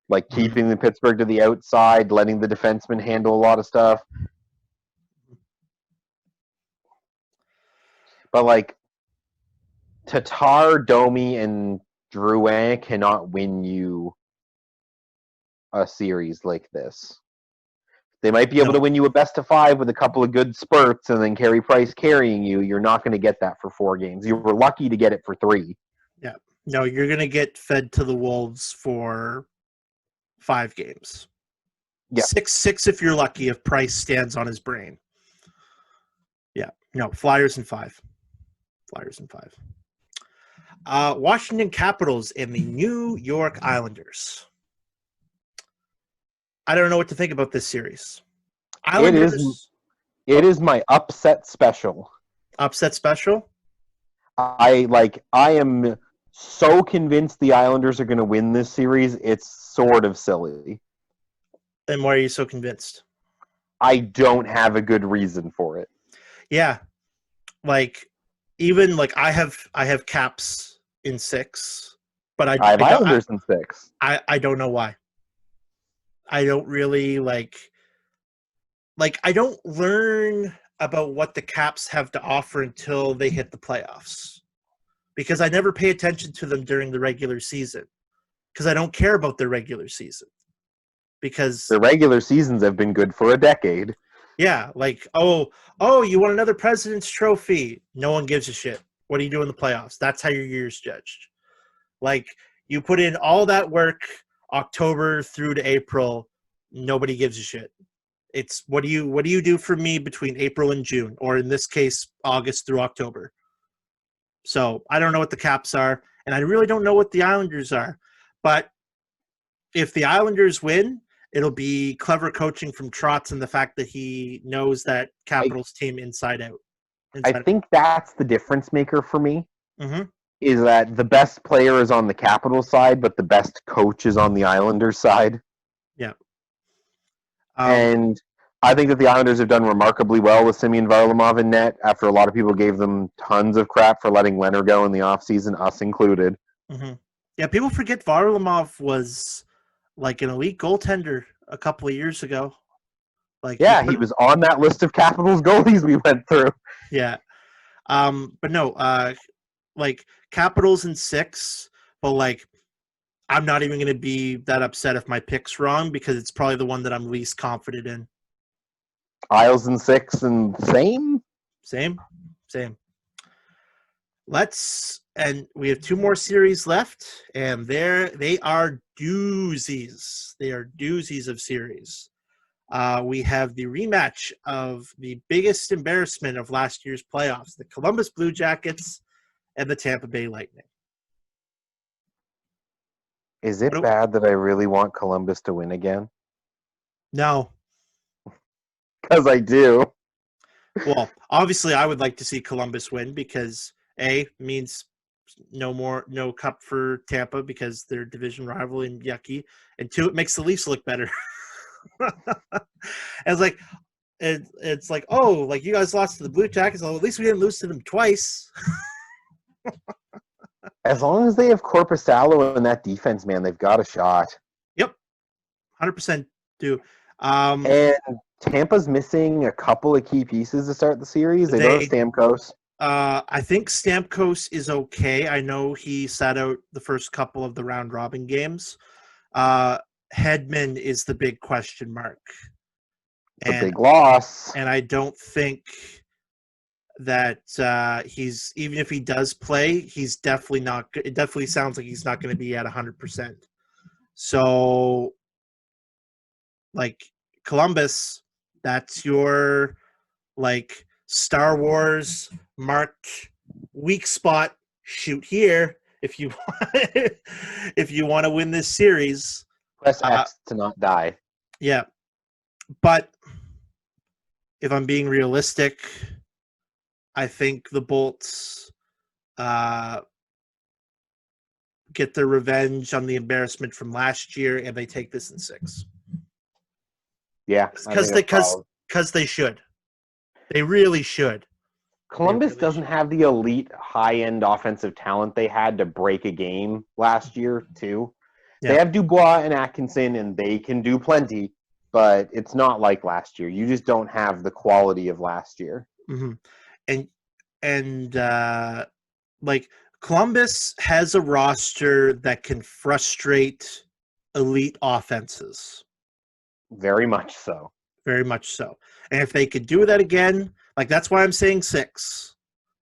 Like keeping the Pittsburgh to the outside, letting the defensemen handle a lot of stuff. But, like, Tatar, Domi, and Drouin cannot win you a series like this. They might be able to win you a best-of-5 with a couple of good spurts and then Carey Price carrying you. You're not going to get that for 4 games. You were lucky to get it for 3. Yeah. No, you're going to get fed to the Wolves for 5 games. Yeah. 6 if you're lucky, if Price stands on his brain. Yeah. No, Flyers in 5. Washington Capitals and the New York Islanders. I don't know what to think about this series. Islanders It is my upset special. upset special. I am so convinced the Islanders are going to win this series. It's sort of silly. And why are you so convinced? I don't have a good reason for it. Yeah, like even like I have Caps in 6, but I have Islanders in 6. I don't know why. I don't really like I don't learn about what the Caps have to offer until they hit the playoffs. Because I never pay attention to them during the regular season. Because I don't care about their regular season. Because the regular seasons have been good for a decade. Yeah, like, oh, you won another President's Trophy. No one gives a shit. What do you do in the playoffs? That's how your year's judged. Like, you put in all that work October through to April, nobody gives a shit. It's what do you do for me between April and June, or in this case, August through October. So I don't know what the Caps are, and I really don't know what the Islanders are. But if the Islanders win, it'll be clever coaching from Trotz and the fact that he knows that Capitals team inside out. I think that's the difference maker for me. Mm-hmm. Is that the best player is on the Capitals side, but the best coach is on the Islanders side. Yeah. And I think that the Islanders have done remarkably well with Semyon Varlamov in net after a lot of people gave them tons of crap for letting Leonard go in the offseason, us included. Mm-hmm. Yeah, people forget Varlamov was like an elite goaltender a couple of years ago. Like, he was on that list of Capitals goalies we went through. Yeah. But no, like Capitals in 6, but like I'm not even going to be that upset if my pick's wrong because it's probably the one that I'm least confident in. Isles in 6 and same. And we have 2 more series left, and they are doozies. They are doozies of series. We have the rematch of the biggest embarrassment of last year's playoffs, the Columbus Blue Jackets and the Tampa Bay Lightning. Is it bad that I really want Columbus to win again? No. Because I do. Well, obviously I would like to see Columbus win because A, means no cup for Tampa because they're division rival and yucky, and 2, it makes the Leafs look better. It's like it's like, oh, like you guys lost to the Blue Jackets, well, at least we didn't lose to them twice. As long as they have Korpisalo in that defense, man, they've got a shot. Yep, 100% do. And Tampa's missing a couple of key pieces to start the series. They don't have Stamkos. I think Stamkos is okay. I know he sat out the first couple of the round robin games. Hedman is the big question mark. It's a big loss. And I don't think that he's, even if he does play, he's definitely not. It definitely sounds like he's not going to be at 100%. So, like Columbus, that's your like Star Wars marked weak spot. Shoot here if you if you want to win this series. Press X to not die. Yeah, but if I'm being realistic, I think the Bolts get their revenge on the embarrassment from last year, and they take this in 6. Yeah, because they should. They really should. Columbus doesn't have the elite high-end offensive talent they had to break a game last year, too. Yeah. They have Dubois and Atkinson, and they can do plenty, but it's not like last year. You just don't have the quality of last year. Mm-hmm. And like Columbus has a roster that can frustrate elite offenses. Very much so. Very much so. And if they could do that again, like that's why I'm saying 6.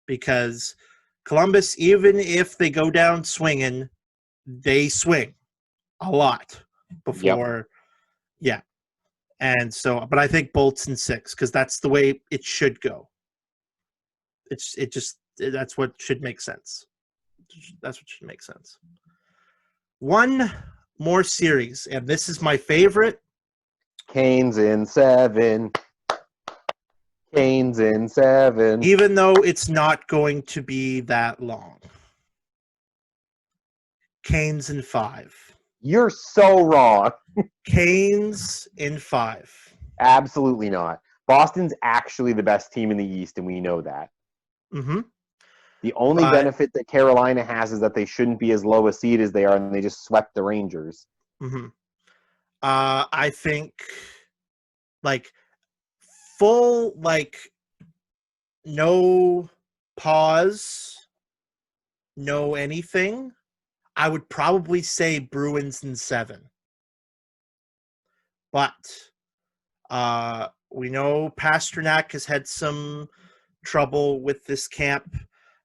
Because Columbus, even if they go down swinging, they swing a lot before. Yep. Yeah. And so, but I think Bolts in 6 because that's the way it should go. That's what should make sense. what should make sense. One more series, and this is my favorite. Canes in 7. Canes in 7. Even though it's not going to be that long. Canes in 5. You're so wrong. Canes in 5. Absolutely not. Boston's actually the best team in the East, and we know that. Mm-hmm. The only benefit that Carolina has is that they shouldn't be as low a seed as they are, and they just swept the Rangers. Mm-hmm. I think, like, full, like, no pause, no anything. I would probably say Bruins in 7. But we know Pasternak has had some trouble with this camp.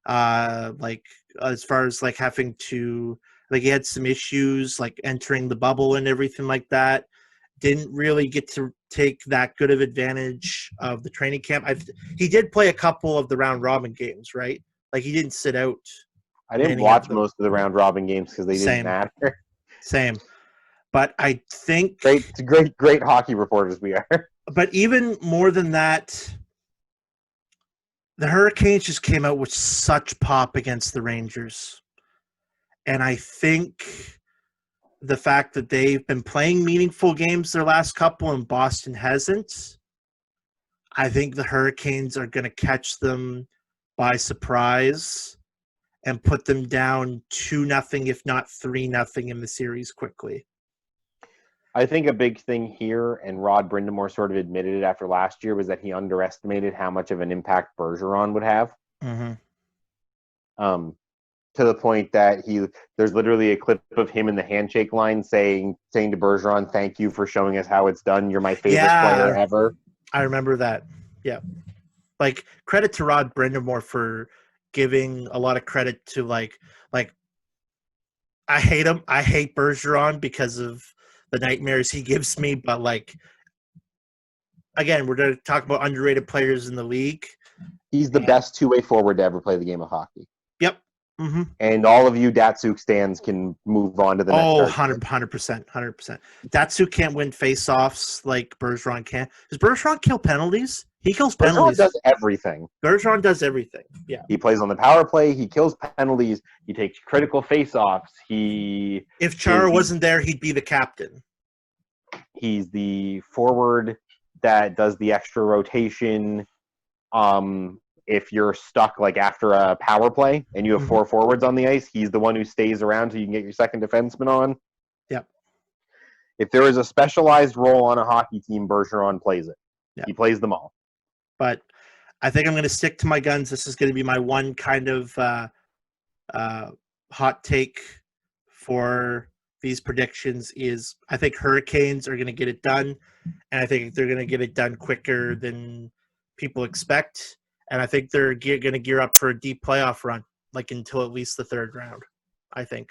Like, as far as, like, having to, like, he had some issues, like, entering the bubble and everything like that. Didn't really get to take that good of advantage of the training camp. He did play a couple of the round robin games, right? Like, he didn't sit out. I didn't watch most of the round robin games because they didn't matter. Same. But I think great hockey reporters we are. But even more than that, the Hurricanes just came out with such pop against the Rangers. And I think the fact that they've been playing meaningful games their last couple and Boston hasn't, I think the Hurricanes are going to catch them by surprise and put them down 2-0, if not 3-0 in the series quickly. I think a big thing here, and Rod Brindamore sort of admitted it after last year, was that he underestimated how much of an impact Bergeron would have. Mm-hmm. To the point that there's literally a clip of him in the handshake line saying to Bergeron, "Thank you for showing us how it's done. You're my favorite player ever." I remember that. Yeah. Like, credit to Rod Brindamore for giving a lot of credit to, like I hate him. I hate Bergeron because of the nightmares he gives me. But, like, again, we're going to talk about underrated players in the league. He's the best two-way forward to ever play the game of hockey. Yep. Mm-hmm. And all of you Datsuk stands can move on to the next. Oh, 100%. Datsuk can't win face-offs like Bergeron can. Does Bergeron kill penalties? He kills penalties. Bergeron does everything. Bergeron does everything. Yeah. He plays on the power play. He kills penalties. He takes critical face-offs. If Chara wasn't there, he'd be the captain. He's the forward that does the extra rotation. If you're stuck, like, after a power play and you have 4 forwards on the ice, he's the one who stays around so you can get your second defenseman on. Yep. If there is a specialized role on a hockey team, Bergeron plays it. Yep. He plays them all. But I think I'm going to stick to my guns. This is going to be my one kind of hot take for these predictions is I think Hurricanes are going to get it done, and I think they're going to get it done quicker than people expect. And I think they're going to gear up for a deep playoff run, like until at least the third round, I think.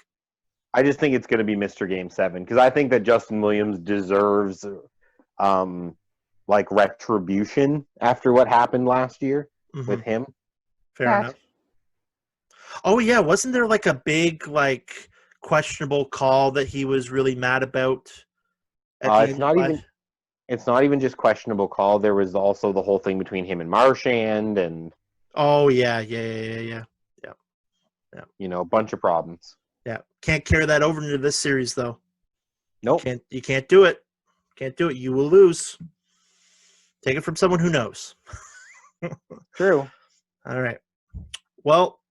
I just think it's going to be Mr. Game 7 because I think that Justin Williams deserves like retribution after what happened last year with him. Fair enough. Oh, yeah. Wasn't there like a big, like, questionable call that he was really mad about? It's not even just questionable call. There was also the whole thing between him and Marchand and. Oh, yeah. You know, a bunch of problems. Yeah. Can't carry that over into this series, though. Nope. You can't do it. Can't do it. You will lose. Take it from someone who knows. True. All right. Well,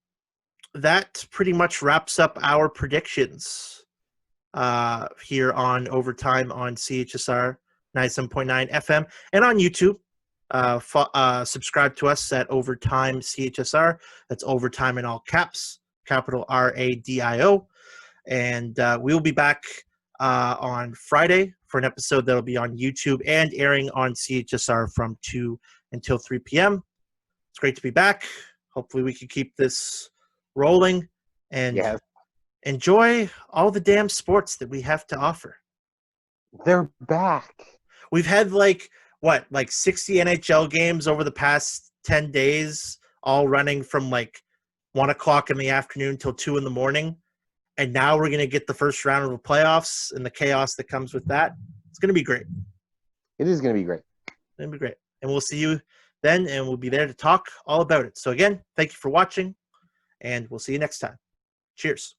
that pretty much wraps up our predictions here on Overtime on CHSR 97.9 FM and on YouTube. Subscribe to us at Overtime CHSR. That's Overtime in all caps, capital RADIO. And we'll be back on Friday for an episode that'll be on YouTube and airing on CHSR from 2 until 3 p.m. It's great to be back. Hopefully we can keep this rolling and enjoy all the damn sports that we have to offer. They're back. We've had like 60 NHL games over the past 10 days, all running from like 1 o'clock in the afternoon till 2 in the morning. And now we're going to get the first round of the playoffs and the chaos that comes with that. It's going to be great. It is going to be great. It's going to be great. And we'll see you then, and we'll be there to talk all about it. So again, thank you for watching, and we'll see you next time. Cheers.